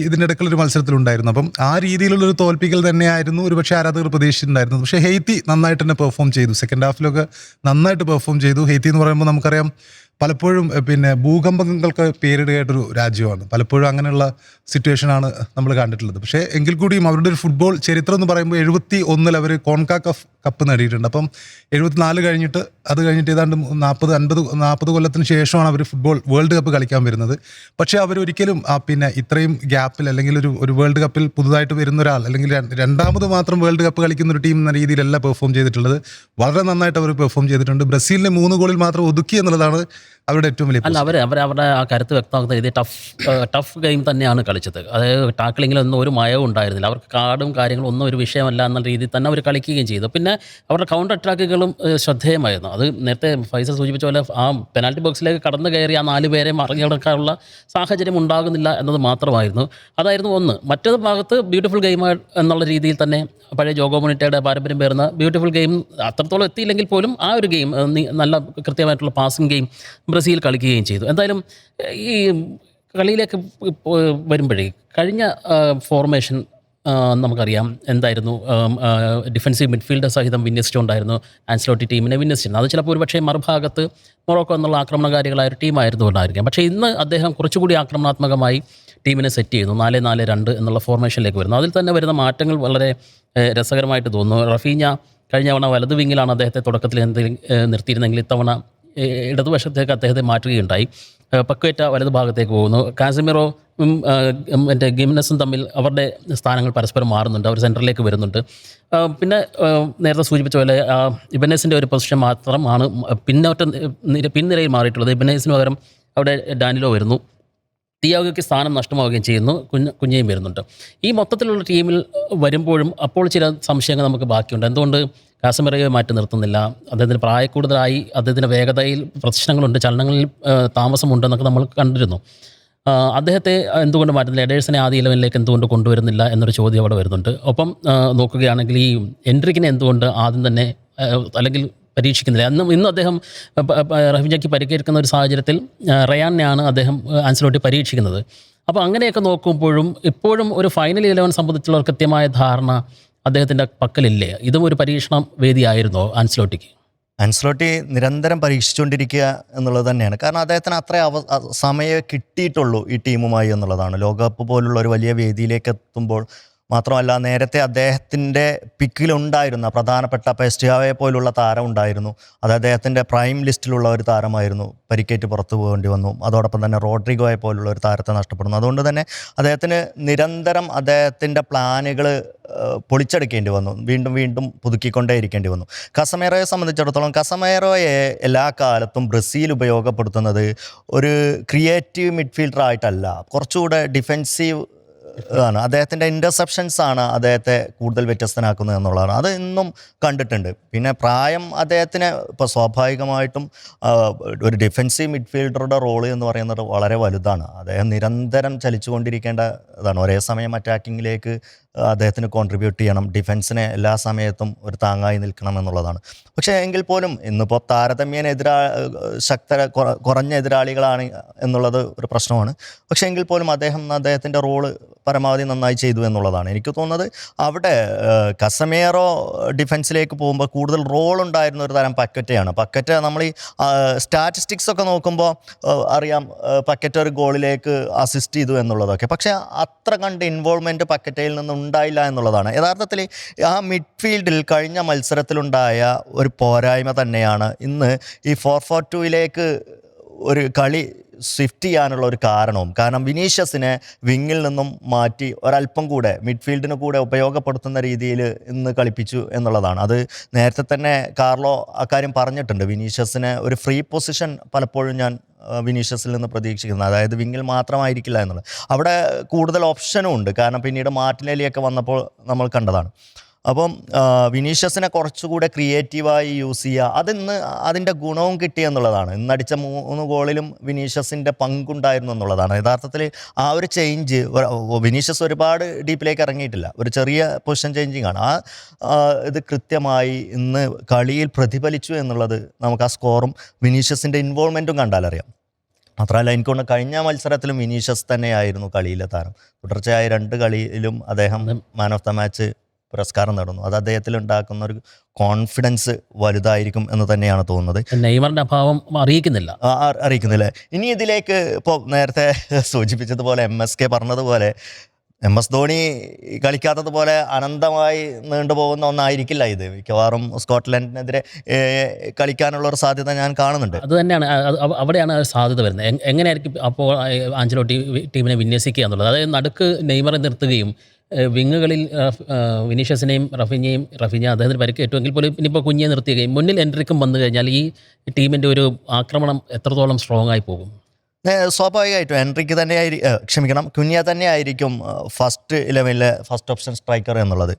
ഇതിൻ്റെ ഇടയ്ക്കുള്ളൊരു മത്സരത്തിലുണ്ടായിരുന്നു. അപ്പം ആ രീതിയിലുള്ളൊരു തോൽപ്പിക്കൽ തന്നെയായിരുന്നു ഒരു പക്ഷേ ആരാധകർ പ്രതീക്ഷിച്ചിട്ടുണ്ടായിരുന്നു. പക്ഷേ ഹെയ്ത്തി നന്നായിട്ട് തന്നെ പെർഫോം ചെയ്തു. സെക്കൻഡ് ഹാഫിലൊക്കെ നന്നായിട്ട് പെർഫോം ചെയ്തു. ഹെയ്ത്തി എന്ന് പറയുമ്പോൾ നമുക്കറിയാം പലപ്പോഴും ഭൂകമ്പങ്ങൾക്ക് പേരിടുകയായിട്ടൊരു രാജ്യമാണ്. പലപ്പോഴും അങ്ങനെയുള്ള സിറ്റുവേഷനാണ് നമ്മൾ കണ്ടിട്ടുള്ളത്. പക്ഷേ എങ്കിൽ കൂടിയും അവരുടെ ഒരു ഫുട്ബോൾ ചരിത്രം എന്ന് പറയുമ്പോൾ 71 അവർ കോൺകാക്കഫ് കപ്പ് നേടിയിട്ടുണ്ട്. അപ്പം 74 കഴിഞ്ഞിട്ട് ഏതാണ്ട് 40 കൊല്ലത്തിന് ശേഷമാണ് അവർ വേൾഡ് കപ്പ് കളിക്കാൻ വരുന്നത്. പക്ഷേ അവരൊരിക്കലും ഇത്രയും ഗ്യാപ്പിൽ അല്ലെങ്കിൽ ഒരു വേൾഡ് കപ്പിൽ പുതുതായിട്ട് വരുന്ന ഒരാൾ അല്ലെങ്കിൽ രണ്ടാമത് മാത്രം വേൾഡ് കപ്പ് കളിക്കുന്ന ഒരു ടീം എന്ന രീതിയിലല്ല പെർഫോം ചെയ്തിട്ടുള്ളത്. വളരെ നന്നായിട്ട് അവർ പെർഫോം ചെയ്തിട്ടുണ്ട്. ബ്രസീലിനെ 3 ഗോളിൽ മാത്രം ഒതുക്കി എന്നുള്ളതാണ് അവരുടെ ഏറ്റവും വലിയ. അല്ല, അവരുടെ ആ കരുത്ത് വ്യക്തമാക്കുന്ന രീതി ടഫ് ഗെയിം തന്നെയാണ് കളിച്ചത്. അതായത് ടാക്ലിങ്ങിലൊന്നും ഒരു മയവും ഉണ്ടായിരുന്നില്ല. അവർക്ക് കാർഡും കാര്യങ്ങളും ഒന്നും ഒരു വിഷയമല്ല എന്ന രീതിയിൽ തന്നെ അവർ കളിക്കുകയും ചെയ്തു. പിന്നെ അവരുടെ കൗണ്ടർ അറ്റാക്കുകളും ശ്രദ്ധേയമായിരുന്നു. അത് നേരത്തെ ഫൈസൽ സൂചിപ്പിച്ച പോലെ ആ പെനാൽറ്റി ബോക്സിലേക്ക് കടന്നു കയറി ആ 4 പേരെ മറികടക്കാനുള്ള സാഹചര്യം ഉണ്ടാകുന്നില്ല എന്നത് മാത്രമായിരുന്നു. അതായിരുന്നു ഒന്ന്. മറ്റൊരു ഭാഗത്ത് ബ്യൂട്ടിഫുൾ ഗെയിം എന്നുള്ള രീതിയിൽ തന്നെ പഴയ ജോഗോ മൊണിറ്റയുടെ പാരമ്പര്യം പേർന്ന ബ്യൂട്ടിഫുൾ ഗെയിം അത്രത്തോളം എത്തിയില്ലെങ്കിൽ പോലും ആ ഒരു ഗെയിം നല്ല കൃത്യമായിട്ടുള്ള പാസിംഗ് ഗെയിം ബ്രസീൽ കളിക്കുകയും ചെയ്തു. എന്തായാലും ഈ കളിയിലേക്ക് വരുമ്പോഴേ കഴിഞ്ഞ ഫോർമേഷൻ നമുക്കറിയാം എന്തായിരുന്നു. ഡിഫൻസീവ് മിഡ്ഫീൽഡർ സഹിതം വിന്യസിച്ചുകൊണ്ടായിരുന്നു ആൻസലോട്ടി ടീമിനെ വിന്യസിച്ചിരുന്നത്. അത് ചിലപ്പോൾ ഒരുപക്ഷേ മറുഭാഗത്ത് മൊറോക്കോ എന്നുള്ള ആക്രമണകാരികളായ ഒരു ടീമായിരുന്നുകൊണ്ടായിരിക്കാം. പക്ഷേ ഇന്ന് അദ്ദേഹം കുറച്ചുകൂടി ആക്രമണാത്മകമായി ടീമിനെ സെറ്റ് ചെയ്യുന്നു. 4-4-2 എന്നുള്ള ഫോർമേഷനിലേക്ക് വരുന്നു. അതിൽ തന്നെ വരുന്ന മാറ്റങ്ങൾ വളരെ രസകരമായിട്ട് തോന്നുന്നു. റഫീഞ്ഞ കഴിഞ്ഞ തവണ വലതു വിങ്ങിലാണ് അദ്ദേഹത്തെ തുടക്കത്തിൽ നിർത്തിയിരുന്നെങ്കിൽ ഇത്തവണ ഇടതുവശത്തേക്ക് അദ്ദേഹത്തെ മാറ്റുകയുണ്ടായി. പക്വേറ്റ വലതു ഭാഗത്തേക്ക് പോകുന്നു. കാസമിറോ ഗിംനസും തമ്മിൽ അവരുടെ സ്ഥാനങ്ങൾ പരസ്പരം മാറുന്നുണ്ട്. അവർ സെൻറ്ററിലേക്ക് വരുന്നുണ്ട്. പിന്നെ നേരത്തെ സൂചിപ്പിച്ച പോലെ ഇബനേസിൻ്റെ ഒരു പൊസിഷൻ മാത്രമാണ് പിൻനിരയിൽ മാറിയിട്ടുള്ളത്. ഇബനേസിന് പകരം അവിടെ ഡാനിലോ വരുന്നു. തിയാഗോയ്ക്ക് സ്ഥാനം നഷ്ടമാവുകയും ചെയ്യുന്നു. കുഞ്ഞയും വരുന്നുണ്ട്. ഈ മൊത്തത്തിലുള്ള ടീമിൽ വരുമ്പോഴും അപ്പോൾ ചില സംശയങ്ങൾ നമുക്ക് ബാക്കിയുണ്ട്. എന്തുകൊണ്ട് കാസമിറയെ മാറ്റി നിർത്തുന്നില്ല? അദ്ദേഹത്തിന് പ്രായക്കൂടുതലായി, അദ്ദേഹത്തിൻ്റെ വേഗതയിൽ പ്രശ്നങ്ങളുണ്ട്, ചലനങ്ങളിൽ താമസമുണ്ടെന്നൊക്കെ നമ്മൾ കണ്ടിരുന്നു. അദ്ദേഹത്തെ എന്തുകൊണ്ട് മാറ്റുന്നില്ല? എഡേഴ്സിനെ ആദ്യ 11ലേക്ക് എന്തുകൊണ്ട് കൊണ്ടുവരുന്നില്ല എന്നൊരു ചോദ്യം അവിടെ വരുന്നുണ്ട്. ഒപ്പം നോക്കുകയാണെങ്കിൽ ഈ എൻട്രിക്കിനെ എന്തുകൊണ്ട് ആദ്യം തന്നെ അല്ലെങ്കിൽ പരീക്ഷിക്കുന്നില്ല? ഇന്ന് അദ്ദേഹം റഫീഞ്ഞയ്ക്ക് പരിക്കേൽക്കുന്ന ഒരു സാഹചര്യത്തിൽ റയാനെയാണ് അദ്ദേഹം ആൻസലോട്ടി പരീക്ഷിക്കുന്നത്. അപ്പോൾ അങ്ങനെയൊക്കെ നോക്കുമ്പോഴും ഇപ്പോഴും ഒരു ഫൈനൽ 11 സംബന്ധിച്ചുള്ള കൃത്യമായ ധാരണ അദ്ദേഹത്തിൻ്റെ പക്കലില്ലേ? ഇതും ഒരു പരീക്ഷണ വേദിയായിരുന്നോ ആൻസലോട്ടിക്ക്? ആൻസലോട്ടി നിരന്തരം പരീക്ഷിച്ചുകൊണ്ടിരിക്കുക എന്നുള്ളത് തന്നെയാണ്. കാരണം അദ്ദേഹത്തിന് അത്ര സമയം കിട്ടിയിട്ടുള്ളൂ ഈ ടീമുമായി എന്നുള്ളതാണ്. ലോകകപ്പ് പോലുള്ള ഒരു വലിയ വേദിയിലേക്ക് എത്തുമ്പോൾ മാത്രമല്ല, നേരത്തെ അദ്ദേഹത്തിൻ്റെ പിക്കിലുണ്ടായിരുന്ന പ്രധാനപ്പെട്ട പെസ്റ്റിയാവയെ പോലുള്ള താരം ഉണ്ടായിരുന്നു. അത് അദ്ദേഹത്തിൻ്റെ പ്രൈം ലിസ്റ്റിലുള്ള ഒരു താരമായിരുന്നു. പരിക്കേറ്റ് പുറത്തു പോകേണ്ടി വന്നു. അതോടൊപ്പം തന്നെ റോഡ്രിഗോയെ പോലുള്ള ഒരു താരത്തെ നഷ്ടപ്പെടുന്നു. അതുകൊണ്ട് തന്നെ അദ്ദേഹത്തിന് നിരന്തരം അദ്ദേഹത്തിൻ്റെ പ്ലാനുകൾ പൊളിച്ചെടുക്കേണ്ടി വന്നു. വീണ്ടും പുതുക്കിക്കൊണ്ടേ ഇരിക്കേണ്ടി വന്നു. കസമേറോയെ സംബന്ധിച്ചിടത്തോളം കസമേറോയെ എല്ലാ കാലത്തും ബ്രസീൽ ഉപയോഗപ്പെടുത്തുന്നത് ഒരു ക്രിയേറ്റീവ് മിഡ്ഫീൽഡർ ആയിട്ടല്ല, കുറച്ചുകൂടെ ഡിഫെൻസീവ് ആണ്. അദ്ദേഹത്തിൻ്റെ ഇൻ്റർസെപ്ഷൻസ് ആണ് അദ്ദേഹത്തെ കൂടുതൽ വ്യത്യസ്തനാക്കുന്നത് എന്നുള്ളതാണ്. അത് ഇന്നും കണ്ടിട്ടുണ്ട്. പിന്നെ പ്രായം അദ്ദേഹത്തിന് ഇപ്പോൾ സ്വാഭാവികമായിട്ടും ഒരു ഡിഫെൻസീവ് മിഡ്ഫീൽഡറുടെ റോള് എന്ന് പറയുന്നത് വളരെ വലുതാണ്. അദ്ദേഹം നിരന്തരം ചലിച്ചുകൊണ്ടിരിക്കേണ്ട ഇതാണ്. ഒരേ സമയം അറ്റാക്കിങ്ങിലേക്ക് അദ്ദേഹത്തിന് കോൺട്രിബ്യൂട്ട് ചെയ്യണം, ഡിഫൻസിനെ എല്ലാ സമയത്തും ഒരു താങ്ങായി നിൽക്കണം എന്നുള്ളതാണ്. പക്ഷേ എങ്കിൽ പോലും ഇന്നിപ്പോൾ താരതമ്യേന കുറഞ്ഞ എതിരാളികളാണ് എന്നുള്ളത് ഒരു പ്രശ്നമാണ്. പക്ഷേ എങ്കിൽ പോലും അദ്ദേഹത്തിൻ്റെ റോള് പരമാവധി നന്നായി ചെയ്തു എന്നുള്ളതാണ്. എനിക്ക് തോന്നുന്നത് അവിടെ കസമേറോ ഡിഫൻസിലേക്ക് പോകുമ്പോൾ കൂടുതൽ റോൾ ഉണ്ടായിരുന്ന ഒരു തരം പക്കറ്റയാണ്. പക്കറ്റ നമ്മൾ ഈ സ്റ്റാറ്റിസ്റ്റിക്സ് ഒക്കെ നോക്കുമ്പോൾ അറിയാം പക്കറ്റ ഒരു ഗോളിലേക്ക് അസിസ്റ്റ് ചെയ്തു എന്നുള്ളതൊക്കെ. പക്ഷേ അത്ര കണ്ട് ഇൻവോൾവ്മെൻറ്റ് പക്കറ്റയിൽ നിന്നും ഉണ്ടായില്ല എന്നുള്ളതാണ്. യഥാർത്ഥത്തിൽ ആ മിഡ്ഫീൽഡിൽ കഴിഞ്ഞ മത്സരത്തിലുണ്ടായ ഒരു പോരായ്മ തന്നെയാണ് ഇന്ന് ഈ 4-4-2 ഒരു കളി സ്വിഫ്റ്റ് ചെയ്യാനുള്ള ഒരു കാരണവും. കാരണം വിനീഷ്യസിനെ വിങ്ങിൽ നിന്നും മാറ്റി ഒരല്പം കൂടെ മിഡ്ഫീൽഡിന് കൂടെ ഉപയോഗപ്പെടുത്തുന്ന രീതിയിൽ ഇന്ന് കളിപ്പിച്ചു എന്നുള്ളതാണ്. അത് നേരത്തെ തന്നെ കാർലോ അക്കാര്യം പറഞ്ഞിട്ടുണ്ട്. വിനീഷ്യസിന് ഒരു ഫ്രീ പൊസിഷൻ പലപ്പോഴും ഞാൻ വിനീഷ്യസിൽ നിന്ന് പ്രതീക്ഷിക്കുന്നത്, അതായത് വിങ്ങിൽ മാത്രമായിരിക്കില്ല എന്നുള്ളത്. അവിടെ കൂടുതൽ ഓപ്ഷനും ഉണ്ട്. കാരണം പിന്നീട് മാർട്ടിനെല്ലിയൊക്കെ വന്നപ്പോൾ നമ്മൾ കണ്ടതാണ്. അപ്പം വിനീഷ്യസിനെ കുറച്ചുകൂടെ ക്രിയേറ്റീവായി യൂസ് ചെയ്യുക, അതിന്ന് അതിൻ്റെ ഗുണവും കിട്ടിയെന്നുള്ളതാണ്. ഇന്നടിച്ച 3 ഗോളിലും വിനീഷ്യസിൻ്റെ പങ്കുണ്ടായിരുന്നു എന്നുള്ളതാണ്. യഥാർത്ഥത്തിൽ ആ ഒരു ചേഞ്ച്, വിനീഷ്യസ് ഒരുപാട് ഡീപ്പിലേക്ക് ഇറങ്ങിയിട്ടില്ല, ഒരു ചെറിയ പൊസിഷൻ ചേഞ്ചിങ് ആണ്. ഇത് കൃത്യമായി ഇന്ന് കളിയിൽ പ്രതിഫലിച്ചു എന്നുള്ളത് നമുക്ക് ആ സ്കോറും വിനീഷ്യസിൻ്റെ ഇൻവോൾവ്മെൻറ്റും കണ്ടാലറിയാം. മാത്രമല്ല എനിക്കൊണ്ട് കഴിഞ്ഞ മത്സരത്തിലും വിനീഷ്യസ് തന്നെയായിരുന്നു കളിയിലെ താരം. തുടർച്ചയായ 2 കളിയിലും അദ്ദേഹം മാൻ ഓഫ് ദ മാച്ച് പുരസ്കാരം നേടുന്നു. അത് അദ്ദേഹത്തിൽ ഉണ്ടാക്കുന്ന ഒരു കോൺഫിഡൻസ് വലുതായിരിക്കും എന്ന് തന്നെയാണ് തോന്നുന്നത്. നെയ്മറിന്റെ അഭാവം അറിയിക്കുന്നില്ല. ഇനി ഇതിലേക്ക് ഇപ്പോൾ നേരത്തെ സൂചിപ്പിച്ചതുപോലെ MSK പറഞ്ഞതുപോലെ MS ധോണി കളിക്കാത്തതുപോലെ അനന്തമായി നീണ്ടുപോകുന്ന ഒന്നായിരിക്കില്ല ഇത്. മിക്കവാറും സ്കോട്ട്ലൻഡിനെതിരെ കളിക്കാനുള്ള ഒരു സാധ്യത ഞാൻ കാണുന്നുണ്ട്. അത് തന്നെയാണ്, അവിടെയാണ് സാധ്യത വരുന്നത്. എങ്ങനെയായിരിക്കും അപ്പോൾ ആഞ്ചലോട്ടി ടീമിനെ വിന്യസിക്കുക എന്നുള്ളത്. അതായത് നടുക്ക് നെയ്മറെ നിർത്തുകയും വിങ്ങുകളിൽ വിനീഷ്യസിനെയും റഫീഞ്ഞ അദ്ദേഹത്തിന് പരിക്ക് ഏറ്റുമെങ്കിൽ പോലും ഇനിയിപ്പോൾ കുഞ്ഞിയെ നിർത്തുകയും മുന്നിൽ എൻട്രിക്കും വന്നു കഴിഞ്ഞാൽ ഈ ടീമിൻ്റെ ഒരു ആക്രമണം എത്രത്തോളം സ്ട്രോങ് ആയി പോകും? സ്വാഭാവികമായിട്ടും എൻട്രിക്ക് കുഞ്ഞിയ തന്നെ ആയിരിക്കും ഫസ്റ്റ് 11-ലെ ഫസ്റ്റ് ഓപ്ഷൻ സ്ട്രൈക്കർ എന്നുള്ളത്.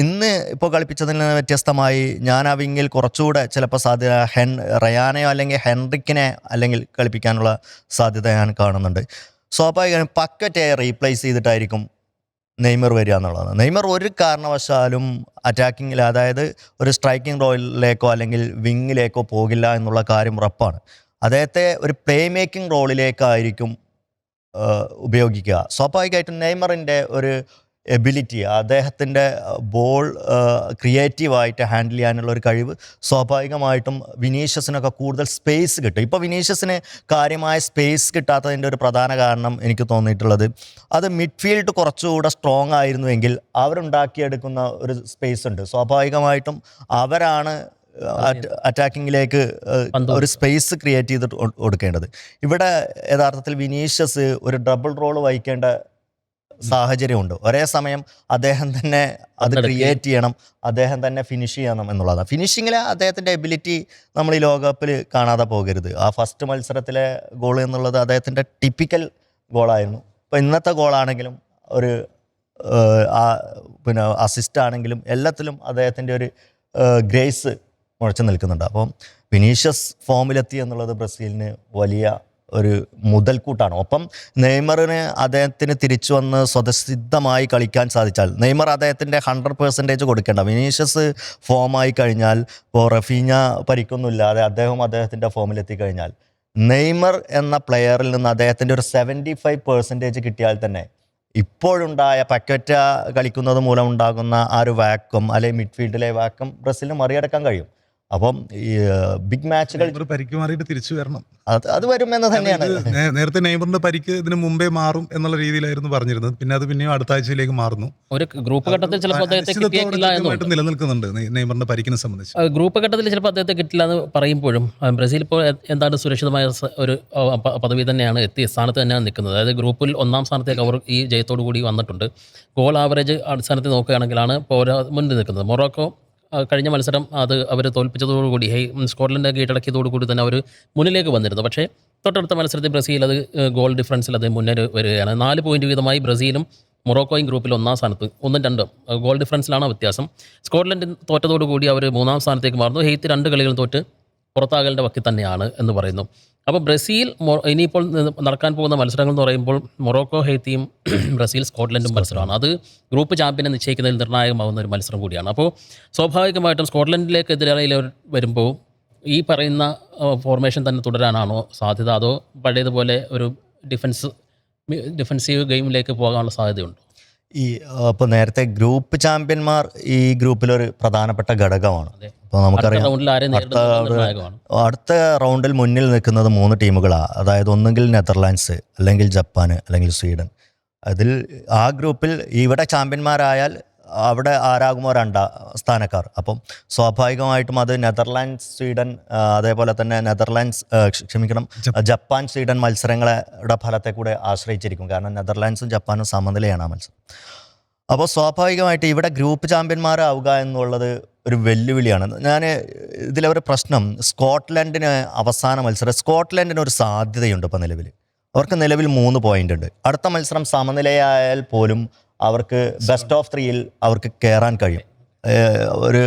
ഇന്ന് ഇപ്പോൾ കളിപ്പിച്ചതിൽ നിന്ന് വ്യത്യസ്തമായി ഞാൻ ആ വിങ്ങിൽ കുറച്ചുകൂടെ ചിലപ്പോൾ സാധ്യത റയാനെയോ അല്ലെങ്കിൽ ഹെൻറിക്കിനെ അല്ലെങ്കിൽ കളിപ്പിക്കാനുള്ള സാധ്യത ഞാൻ കാണുന്നുണ്ട്. സ്വാഭാവികമായും പക്കറ്റയെ റീപ്ലേസ് ചെയ്തിട്ടായിരിക്കും നെയ്മർ വരിക എന്നുള്ളതാണ്. നെയ്മർ ഒരു കാരണവശാലും അറ്റാക്കിങ്ങിൽ, അതായത് ഒരു സ്ട്രൈക്കിംഗ് റോളിലേക്കോ അല്ലെങ്കിൽ വിങ്ങിലേക്കോ പോകില്ല എന്നുള്ള കാര്യം ഉറപ്പാണ്. അദ്ദേഹത്തെ ഒരു പ്ലേ മേക്കിംഗ് റോളിലേക്കായിരിക്കും ഉപയോഗിക്കുക. സ്വാഭാവികമായിട്ടും നെയ്മറിൻ്റെ ഒരു എബിലിറ്റി, അദ്ദേഹത്തിൻ്റെ ബോൾ ക്രിയേറ്റീവായിട്ട് ഹാൻഡിൽ ചെയ്യാനുള്ള ഒരു കഴിവ് സ്വാഭാവികമായിട്ടും വിനീഷ്യസിനൊക്കെ കൂടുതൽ സ്പേസ് കിട്ടും. ഇപ്പോൾ വിനീഷ്യസിന് കാര്യമായ സ്പേസ് കിട്ടാത്തതിൻ്റെ ഒരു പ്രധാന കാരണം എനിക്ക് തോന്നിയിട്ടുള്ളത്, അത് മിഡ്ഫീൽഡ് കുറച്ചുകൂടെ സ്ട്രോങ് ആയിരുന്നുവെങ്കിൽ അവരുണ്ടാക്കിയെടുക്കുന്ന ഒരു സ്പേസ് ഉണ്ട്. സ്വാഭാവികമായിട്ടും അവരാണ് അറ്റാക്കിങ്ങിലേക്ക് ഒരു സ്പേസ് ക്രിയേറ്റ് ചെയ്തിട്ട് കൊടുക്കേണ്ടത്. ഇവിടെ യഥാർത്ഥത്തിൽ വിനീഷ്യസ് ഒരു ഡബിൾ റോൾ വഹിക്കേണ്ട സാഹചര്യമുണ്ട്. ഒരേ സമയം അദ്ദേഹം തന്നെ അത് ക്രിയേറ്റ് ചെയ്യണം, അദ്ദേഹം തന്നെ ഫിനിഷ് ചെയ്യണം എന്നുള്ളതാണ്. ഫിനിഷിങ്ങിലെ അദ്ദേഹത്തിൻ്റെ എബിലിറ്റി നമ്മൾ ഈ ലോകകപ്പിൽ കാണാതെ പോകരുത്. ആ ഫസ്റ്റ് മത്സരത്തിലെ ഗോൾ എന്നുള്ളത് അദ്ദേഹത്തിൻ്റെ ടിപ്പിക്കൽ ഗോളായിരുന്നു. ഇപ്പോൾ ഇന്നത്തെ ഗോളാണെങ്കിലും ഒരു പിന്നെ അസിസ്റ്റ് ആണെങ്കിലും എല്ലാത്തിലും അദ്ദേഹത്തിൻ്റെ ഒരു ഗ്രേസ് മുഴച്ചു നിൽക്കുന്നുണ്ട്. അപ്പം വിനീഷ്യസ് ഫോമിലെത്തി എന്നുള്ളത് ബ്രസീലിന് വലിയ ഒരു മുതൽക്കൂട്ടാണ്. ഒപ്പം നെയ്മറിന് അദ്ദേഹത്തിന് തിരിച്ചു വന്ന് സ്വതസിദ്ധമായി കളിക്കാൻ സാധിച്ചാൽ, നെയ്മർ അദ്ദേഹത്തിൻ്റെ 100% കൊടുക്കേണ്ട, വിനീഷ്യസ് ഫോമായി കഴിഞ്ഞാൽ, ഇപ്പോൾ റഫീഞ്ഞ പരിക്കൊന്നുമില്ലാതെ അദ്ദേഹത്തിൻ്റെ ഫോമിലെത്തി കഴിഞ്ഞാൽ, നെയ്മർ എന്ന പ്ലെയറിൽ നിന്ന് അദ്ദേഹത്തിൻ്റെ ഒരു 75% കിട്ടിയാൽ തന്നെ ഇപ്പോഴുണ്ടായ പക്കറ്റ കളിക്കുന്നത് മൂലം ഉണ്ടാകുന്ന ആ ഒരു വാക്വം, അല്ലെങ്കിൽ മിഡ്ഫീൽഡിലെ വാക്വം ബ്രസീലിന് മറികടക്കാൻ കഴിയും. അപ്പം ഈ ബിഗ് മാച്ചുകൾ പരിക്ക് മാറിയിട്ട് തിരിച്ചു വരണം, അത് വരുമെന്ന് തന്നെയാണ്. നേരത്തെ നെയ്മറിന്റെ പരിക്ക് ഇതിന് മുമ്പേ മാറും എന്നുള്ള രീതിയിലായിരുന്നു പറഞ്ഞിരുന്നത്. പിന്നെ അത് പിന്നെയും അടുത്ത ആഴ്ചയിലേക്ക് മാറുന്നു. ഒരു ഗ്രൂപ്പ് ഘട്ടത്തിൽ ചിലപ്പോൾ അദ്ദേഹത്തെ നിലനിൽക്കുന്നുണ്ട് നെയ്മറിന്റെ പരിക്കിനെ സംബന്ധിച്ച്. ഗ്രൂപ്പ് ഘട്ടത്തിൽ ചിലപ്പോൾ അദ്ദേഹത്തെ കിട്ടില്ല എന്ന് പറയുമ്പോഴും ബ്രസീൽ ഇപ്പോൾ എന്താണ് സുരക്ഷിതമായ ഒരു പദവി തന്നെയാണ്, എത്തിയ സ്ഥാനത്ത് തന്നെയാണ് നിൽക്കുന്നത്. അതായത് ഗ്രൂപ്പിൽ 1-ാം സ്ഥാനത്തേക്ക് അവർ ഈ ജയത്തോടു കൂടി വന്നിട്ടുണ്ട്. ഗോൾ ആവറേജ് അടിസ്ഥാനത്തിൽ നോക്കുകയാണെങ്കിലാണ് ഇപ്പോൾ മുന്നിൽ നിൽക്കുന്നത്. മൊറോക്കോ കഴിഞ്ഞ മത്സരം അത് അവർ തോൽപ്പിച്ചതോടുകൂടി സ്കോട്ട്ലൻഡ് കീഴടക്കിയതോടുകൂടി തന്നെ അവർ മുന്നിലേക്ക് വന്നിരുന്നു. പക്ഷേ തൊട്ടടുത്ത മത്സരത്തിൽ ബ്രസീൽ അത് ഗോൾ ഡിഫറൻസിൽ അത് മുന്നേ വരികയാണ്. 4 പോയിന്റ് വീതമായി ബ്രസീലും മൊറോക്കോയും ഗ്രൂപ്പിൽ 1-ാം സ്ഥാനത്ത്, 1-2 ഗോൾ ഡിഫറൻസിലാണ് വ്യത്യാസം. സ്കോട്ട്ലൻഡ് തോറ്റതോടുകൂടി അവർ 3-ാം സ്ഥാനത്തേക്ക് മാറുന്നു. ഹെയ്ത്ത് 2 കളികളും തോറ്റ് പുറത്താകലിൻ്റെ വക്കിൽ തന്നെയാണ് എന്ന് പറയുന്നു. അപ്പോൾ ബ്രസീൽ ഇനിയിപ്പോൾ നടക്കാൻ പോകുന്ന മത്സരങ്ങൾ എന്ന് പറയുമ്പോൾ മൊറോക്കോ ഹെയ്ത്തിയും ബ്രസീൽ സ്കോട്ട്ലൻഡും മത്സരമാണ്. അത് ഗ്രൂപ്പ് ചാമ്പ്യനെ നിശ്ചയിക്കുന്നതിൽ നിർണായകമാവുന്ന ഒരു മത്സരം കൂടിയാണ്. അപ്പോൾ സ്വാഭാവികമായിട്ടും സ്കോട്ട്ലൻഡിലേക്കെതിരെ വരുമ്പോൾ ഈ പറയുന്ന ഫോർമേഷൻ തന്നെ തുടരാനാണോ സാധ്യത, അതോ പഴയതുപോലെ ഒരു ഡിഫൻസീവ് ഗെയിമിലേക്ക് പോകാനുള്ള സാധ്യതയുണ്ടോ? ഇപ്പോൾ നേരത്തെ ഗ്രൂപ്പ് ചാമ്പ്യന്മാർ ഈ ഗ്രൂപ്പിലൊരു പ്രധാനപ്പെട്ട ഘടകമാണ്. അപ്പോൾ നമുക്കറിയാം അടുത്ത റൗണ്ടിൽ മുന്നിൽ നിൽക്കുന്നത് 3 ടീമുകളാണ്. അതായത് ഒന്നുകിൽ നെതർലാൻഡ്സ്, അല്ലെങ്കിൽ ജപ്പാൻ, അല്ലെങ്കിൽ സ്വീഡൻ. അതിൽ ആ ഗ്രൂപ്പിൽ ഇവിടെ ചാമ്പ്യന്മാരായാൽ അവിടെ ആരാകുമോ 2 സ്ഥാനക്കാർ. അപ്പം സ്വാഭാവികമായിട്ടും അത് നെതർലാൻഡ്സ്, സ്വീഡൻ, അതേപോലെ തന്നെ ജപ്പാൻ, സ്വീഡൻ മത്സരങ്ങളുടെ ഫലത്തെ കൂടെ ആശ്രയിച്ചിരിക്കും. കാരണം നെതർലാൻഡ്സും ജപ്പാനും സമനിലയാണ് ആ മത്സരം. അപ്പോൾ സ്വാഭാവികമായിട്ട് ഇവിടെ ഗ്രൂപ്പ് ചാമ്പ്യന്മാരാവുക എന്നുള്ളത് ഒരു വെല്ലുവിളിയാണ്. ഇതിലൊരു പ്രശ്നം, സ്കോട്ട്ലൻഡിന് അവസാന മത്സരം, സ്കോട്ട്ലൻഡിന് ഒരു സാധ്യതയുണ്ട്. ഇപ്പോൾ അവർക്ക് നിലവിൽ 3 പോയിന്റ് ഉണ്ട്. അടുത്ത മത്സരം സമനിലയായാൽ പോലും അവർക്ക് ബെസ്റ്റ് ഓഫ് 3യിൽ അവർക്ക് കയറാൻ കഴിയും. ഒരു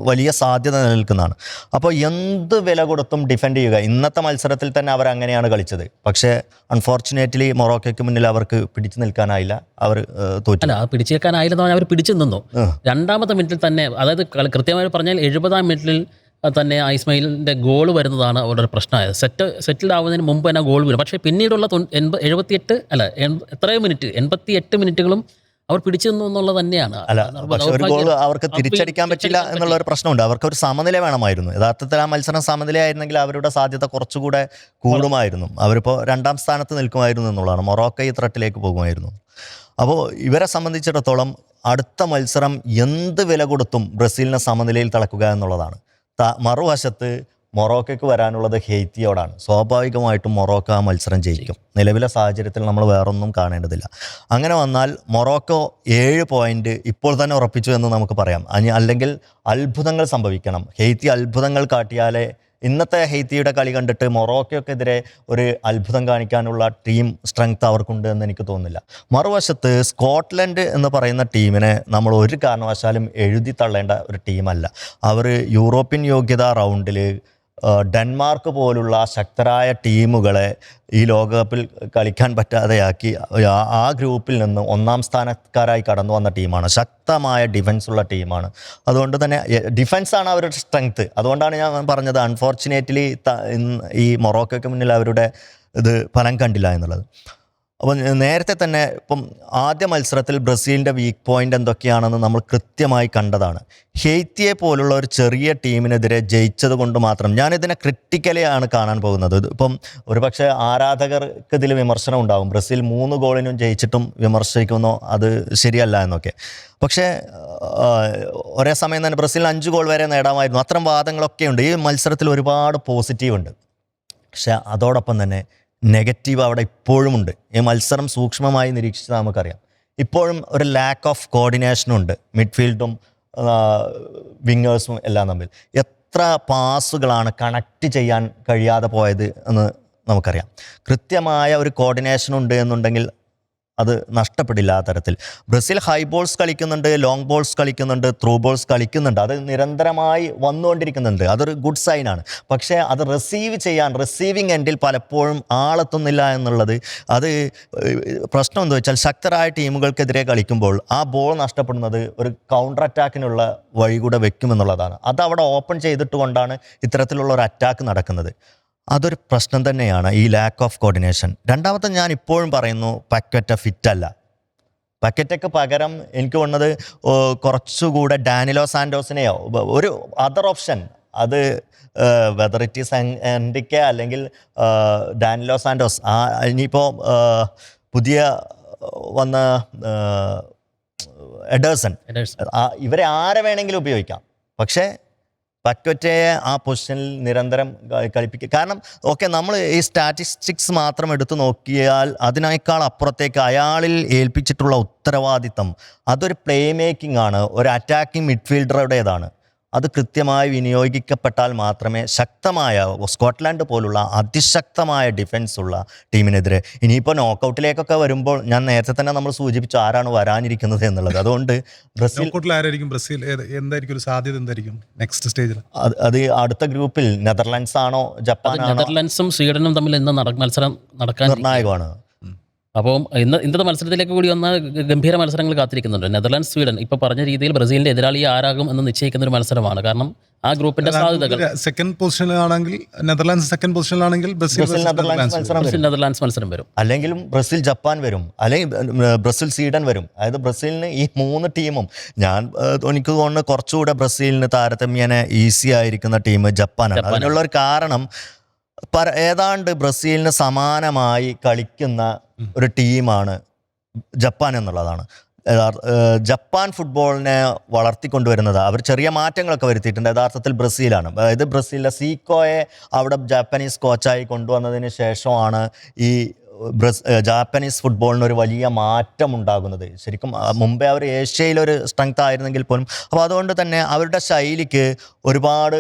വലിയ സാധ്യത നിലനിൽക്കുന്നതാണ്. അപ്പോൾ എന്ത് വില കൊടുത്തും ഡിഫെൻഡ് ചെയ്യുക. ഇന്നത്തെ മത്സരത്തിൽ തന്നെ അവരങ്ങനെയാണ് കളിച്ചത്. പക്ഷേ അൺഫോർച്ചുനേറ്റ്ലി മൊറോക്കോയ്ക്ക് മുന്നിൽ അവർക്ക് പിടിച്ചു നിൽക്കാനായില്ല. അവർ തോറ്റു. അല്ല, പിടിച്ചു നിൽക്കാനായില്ലെന്ന് പറഞ്ഞാൽ അവർ പിടിച്ചു നിന്നു. 2ാമത്തെ മിനിറ്റിൽ തന്നെ, അതായത് കൃത്യമായി പറഞ്ഞാൽ 70ാം മിനിറ്റിൽ തന്നെ ഇസ്മായിലിൻ്റെ ഗോൾ വരുന്നതാണ് അവരുടെ പ്രശ്നമായത്. സെറ്റിൽഡ് ആവുന്നതിന് മുമ്പ് തന്നെ ഗോൾ വരും. പക്ഷേ പിന്നീടുള്ള 88 മിനിറ്റുകളും അവർ പിടിച്ചു നിന്നു എന്നുള്ളത് തന്നെയാണ്. പക്ഷെ ഒരു ഗോൾ അവർക്ക് തിരിച്ചടിക്കാൻ പറ്റില്ല എന്നുള്ള ഒരു പ്രശ്നമുണ്ട്. അവർക്ക് ഒരു സമനില വേണമായിരുന്നു. യഥാർത്ഥത്തിൽ ആ മത്സരം സമനിലയായിരുന്നെങ്കിൽ അവരുടെ സാധ്യത കുറച്ചുകൂടെ കൂടുമായിരുന്നു. അവരിപ്പോൾ 2ാം സ്ഥാനത്ത് നിൽക്കുമായിരുന്നു എന്നുള്ളതാണ്. മൊറോക്കോ ഈ ത്രട്ടിലേക്ക് പോകുമായിരുന്നു. അപ്പോൾ ഇവരെ സംബന്ധിച്ചിടത്തോളം അടുത്ത മത്സരം എന്ത് വില കൊടുത്തും ബ്രസീലിനെ സമനിലയിൽ തളക്കുക എന്നുള്ളതാണ്. മറുവശത്ത് മൊറോക്കോയ്ക്ക് വരാനുള്ളത് ഹെയ്ത്തിയോടാണ്. സ്വാഭാവികമായിട്ടും മൊറോക്കോ ആ മത്സരം ജയിക്കും. നിലവിലെ സാഹചര്യത്തിൽ നമ്മൾ വേറൊന്നും കാണേണ്ടതില്ല. അങ്ങനെ വന്നാൽ മൊറോക്കോ 7 പോയിന്റ് ഇപ്പോൾ തന്നെ ഉറപ്പിച്ചു എന്ന് നമുക്ക് പറയാം. അല്ലെങ്കിൽ അത്ഭുതങ്ങൾ സംഭവിക്കണം. ഹെയ്ത്തി അത്ഭുതങ്ങൾ കാട്ടിയാലേ, ഇന്നത്തെ ഹെയ്ത്തിയുടെ കളി കണ്ടിട്ട് മൊറോക്കോയ്ക്കെതിരെ ഒരു അത്ഭുതം കാണിക്കാനുള്ള ടീം സ്ട്രെങ്ത് അവർക്കുണ്ട് എന്ന് എനിക്ക് തോന്നുന്നില്ല. മറുവശത്ത് സ്കോട്ട്ലൻഡ് എന്ന് പറയുന്ന ടീമിനെ നമ്മൾ ഒരു കാരണവശാലും എഴുതി തള്ളേണ്ട ഒരു ടീമല്ല. അവർ യൂറോപ്യൻ യോഗ്യതാ റൗണ്ടിൽ ഡെൻമാർക്ക് പോലുള്ള ശക്തരായ ടീമുകളെ ഈ ലോകകപ്പിൽ കളിക്കാൻ പറ്റാതെയാക്കി ആ ഗ്രൂപ്പിൽ നിന്ന് 1ാം സ്ഥാനക്കാരായി കടന്നു വന്ന ടീമാണ്. ശക്തമായ ഡിഫൻസുള്ള ടീമാണ്. അതുകൊണ്ട് തന്നെ ഡിഫൻസാണ് അവരുടെ സ്ട്രെങ്ത്. അതുകൊണ്ടാണ് ഞാൻ പറഞ്ഞത് അൺഫോർച്ചുനേറ്റ്ലി ഈ മൊറോക്കോയ്ക്ക് മുന്നിൽ അവരുടെ ഫലം കണ്ടില്ല എന്നുള്ളത്. അപ്പം നേരത്തെ തന്നെ ഇപ്പം ആദ്യ മത്സരത്തിൽ ബ്രസീലിൻ്റെ വീക്ക് പോയിൻ്റ് എന്തൊക്കെയാണെന്ന് നമ്മൾ കൃത്യമായി കണ്ടതാണ്. ഹെയ്ത്തിയെ പോലുള്ള ഒരു ചെറിയ ടീമിനെതിരെ ജയിച്ചത് കൊണ്ട് മാത്രം ഞാനിതിനെ ക്രിട്ടിക്കലി ആണ് കാണാൻ പോകുന്നത്. ഇപ്പം ഒരുപക്ഷെ ആരാധകർക്ക് ഇതിൽ വിമർശനം ഉണ്ടാകും. ബ്രസീൽ 3 ഗോളിനും ജയിച്ചിട്ടും വിമർശിക്കുന്നോ അത് ശരിയല്ല എന്നൊക്കെ. പക്ഷേ ഒരേ സമയം തന്നെ ബ്രസീലിന് 5 ഗോൾ വരെ നേടാമായിരുന്നു. അത്തരം വാദങ്ങളൊക്കെ ഉണ്ട്. ഈ മത്സരത്തിൽ ഒരുപാട് പോസിറ്റീവ് ഉണ്ട്. പക്ഷേ അതോടൊപ്പം തന്നെ നെഗറ്റീവ് അവിടെ ഇപ്പോഴും ഉണ്ട്. ഈ മത്സരം സൂക്ഷ്മമായി നിരീക്ഷിച്ചാൽ നമുക്കറിയാം ഇപ്പോഴും ഒരു ലാക്ക് ഓഫ് കോർഡിനേഷനുണ്ട് മിഡ്ഫീൽഡും വിങ്ങേഴ്സും എല്ലാം തമ്മിൽ. എത്ര പാസുകളാണ് കണക്റ്റ് ചെയ്യാൻ കഴിയാതെ പോയത് എന്ന് നമുക്കറിയാം. കൃത്യമായ ഒരു കോർഡിനേഷൻ ഉണ്ട് എന്നുണ്ടെങ്കിൽ അത് നഷ്ടപ്പെടില്ല. ആ തരത്തിൽ ബ്രസീൽ ഹൈ ബോൾസ് കളിക്കുന്നുണ്ട്, ലോങ് ബോൾസ് കളിക്കുന്നുണ്ട്, ത്രൂ ബോൾസ് കളിക്കുന്നുണ്ട്. അത് നിരന്തരമായി വന്നുകൊണ്ടിരിക്കുന്നുണ്ട്. അതൊരു ഗുഡ് സൈനാണ്. പക്ഷേ അത് റിസീവിങ് എൻഡിൽ പലപ്പോഴും ആളെത്തുന്നില്ല എന്നുള്ളത് അത് പ്രശ്നം എന്താ വെച്ചാൽ ശക്തരായ ടീമുകൾക്കെതിരെ കളിക്കുമ്പോൾ ആ ബോൾ നഷ്ടപ്പെടുന്നത് ഒരു കൗണ്ടർ അറ്റാക്കിനുള്ള വഴി കൂടെ വെക്കുമെന്നുള്ളതാണ്. അത് അവിടെ ഓപ്പൺ ചെയ്തിട്ട് കൊണ്ടാണ് ഇത്തരത്തിലുള്ള ഒരു അറ്റാക്ക് നടക്കുന്നത്. അതൊരു പ്രശ്നം തന്നെയാണ്, ഈ ലാക്ക് ഓഫ് കോർഡിനേഷൻ. രണ്ടാമത്തെ ഞാൻ ഇപ്പോഴും പറയുന്നു, പക്വറ്റ ഫിറ്റല്ല. പക്കറ്റയ്ക്ക് പകരം എനിക്ക് തോന്നുന്നത് കുറച്ചുകൂടെ ഡാനിലോ സാൻഡോസിനെയോ ഒരു അതർ ഓപ്ഷൻ, അത് വെദർ ഇറ്റ് ഈസ് എൻഡിക്ക അല്ലെങ്കിൽ ഡാനിലോ സാൻഡോസ്, ഇനിയിപ്പോൾ പുതിയ വന്ന എഡേഴ്സൺ, ഇവരെ ആരെ വേണമെങ്കിലും ഉപയോഗിക്കാം. പക്ഷേ പക്വറ്റയെ ആ പൊസിഷനിൽ നിരന്തരം കളിപ്പിക്കുക. കാരണം നമ്മൾ ഈ സ്റ്റാറ്റിസ്റ്റിക്സ് മാത്രം എടുത്തു നോക്കിയാൽ അതിനേക്കാൾ അപ്പുറത്തേക്ക് അയാളിൽ ഏൽപ്പിച്ചിട്ടുള്ള ഉത്തരവാദിത്തം അതൊരു പ്ലേ മേക്കിംഗ് ആണ്, ഒരു അറ്റാക്കിംഗ് മിഡ്ഫീൽഡറുടേതാണ്. അത് കൃത്യമായി വിനിയോഗിക്കപ്പെട്ടാൽ മാത്രമേ ശക്തമായ സ്കോട്ട്ലാൻഡ് പോലുള്ള അതിശക്തമായ ഡിഫൻസ് ഉള്ള ടീമിനെതിരെ ഇനിയിപ്പോൾ നോക്കൗട്ടിലേക്കൊക്കെ വരുമ്പോൾ ഞാൻ നേരത്തെ തന്നെ നമ്മൾ സൂചിപ്പിച്ചു ആരാണ് വരാനിരിക്കുന്നത് എന്നുള്ളത്. അതുകൊണ്ട് ബ്രസീൽ ആരായിരിക്കും ബ്രസീൽ എന്തായിരിക്കും ഒരു സാധ്യത, എന്തായിരിക്കും നെക്സ്റ്റ് സ്റ്റേജിൽ? അത് അടുത്ത ഗ്രൂപ്പിൽ നെതർലാൻഡ്സ് ആണോ ജപ്പാനാണോ നെതർലാൻഡ്സും സ്വീഡനും തമ്മിൽ ഇന്ന് മത്സരം നടക്കാൻ നിർണായകമാണ്. അപ്പോൾ ഇന്നത്തെ മത്സരത്തിലേക്ക് കൂടി വന്ന ഗംഭീര മത്സരങ്ങൾ കാത്തിരിക്കുന്നുണ്ട്. നെതർലാൻഡ്സ് സ്വീഡൻ ഇപ്പോൾ പറഞ്ഞ രീതിയിൽ ബ്രസീലിന്റെ എതിരാളി ആരാകും എന്ന് നിശ്ചയിക്കുന്ന ഒരു മത്സരമാണ്. കാരണം ആ ഗ്രൂപ്പിന്റെ സാധ്യതകൾ സെക്കൻഡ് പൊസിഷനിലാണെങ്കിൽ നെതർലാൻഡ്സ് സെക്കൻഡ് പൊസിഷനിലാണെങ്കിൽ നെതർലാൻഡ്സ് മത്സരം വരും, അല്ലെങ്കിലും ബ്രസീൽ ജപ്പാൻ വരും, അല്ലെങ്കിൽ ബ്രസീൽ സ്വീഡൻ വരും. അതായത് ബ്രസീലിന് ഈ 3 ടീമും എനിക്ക് തോന്നുന്നു കുറച്ചുകൂടെ ബ്രസീലിന് താരതമ്യേന ഈസി ആയിരിക്കുന്ന ടീം ജപ്പാനാണ്. അതിനുള്ള ഒരു കാരണം ഏതാണ്ട് ബ്രസീലിന് സമാനമായി കളിക്കുന്ന ഒരു ടീമാണ് ജപ്പാൻ എന്നുള്ളതാണ്. ജപ്പാൻ ഫുട്ബോളിനെ വളർത്തിക്കൊണ്ടുവരുന്നത് അവർ ചെറിയ മാറ്റങ്ങളൊക്കെ വരുത്തിയിട്ടുണ്ട്. യഥാർത്ഥത്തിൽ ബ്രസീലാണ്. അതായത് ബ്രസീലിലെ സീക്കോയെ അവിടെ ജാപ്പനീസ് കോച്ചായി കൊണ്ടുവന്നതിന് ശേഷമാണ് ഈ ജാപ്പനീസ് ഫുട്ബോളിന് ഒരു വലിയ മാറ്റം ഉണ്ടാകുന്നത്. ശരിക്കും മുമ്പേ അവർ ഏഷ്യയിലൊരു സ്ട്രെങ്ത് ആയിരുന്നെങ്കിൽ പോലും അപ്പോൾ അതുകൊണ്ട് തന്നെ അവരുടെ ശൈലിക്ക് ഒരുപാട്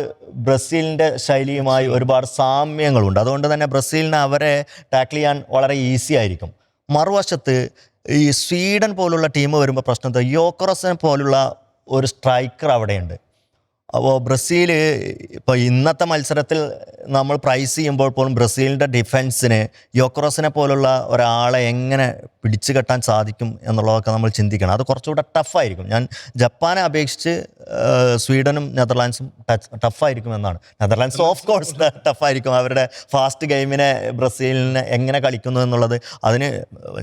ബ്രസീലിൻ്റെ ശൈലിയുമായി ഒരുപാട് സാമ്യങ്ങളുണ്ട്. അതുകൊണ്ട് തന്നെ ബ്രസീലിന് അവരെ ടാക്കിൾ ചെയ്യാൻ വളരെ ഈസി ആയിരിക്കും. മറുവശത്ത് ഈ സ്വീഡൻ പോലുള്ള ടീം വരുമ്പോൾ പ്രശ്നം യോക്കറസിനെ പോലുള്ള ഒരു സ്ട്രൈക്കർ അവിടെയുണ്ട്. അപ്പോൾ ബ്രസീൽ ഇപ്പോൾ ഇന്നത്തെ മത്സരത്തിൽ നമ്മൾ പ്രൈസ് ചെയ്യുമ്പോൾ പോലും ബ്രസീലിൻ്റെ ഡിഫൻസിന് യോക്കറോസിനെ പോലുള്ള ഒരാളെ എങ്ങനെ പിടിച്ചു കെട്ടാൻ സാധിക്കും എന്നുള്ളതൊക്കെ നമ്മൾ ചിന്തിക്കണം. അത് കുറച്ചുകൂടെ ടഫായിരിക്കും. ഞാൻ ജപ്പാനെ അപേക്ഷിച്ച് സ്വീഡനും നെതർലാൻഡ്സും ടഫായിരിക്കും എന്നാണ്. നെതർലാൻഡ്സ് ഓഫ് കോഴ്സ് ടഫായിരിക്കും. അവരുടെ ഫാസ്റ്റ് ഗെയിമിനെ ബ്രസീലിനെ എങ്ങനെ കളിക്കുന്നു എന്നുള്ളത് അതിന്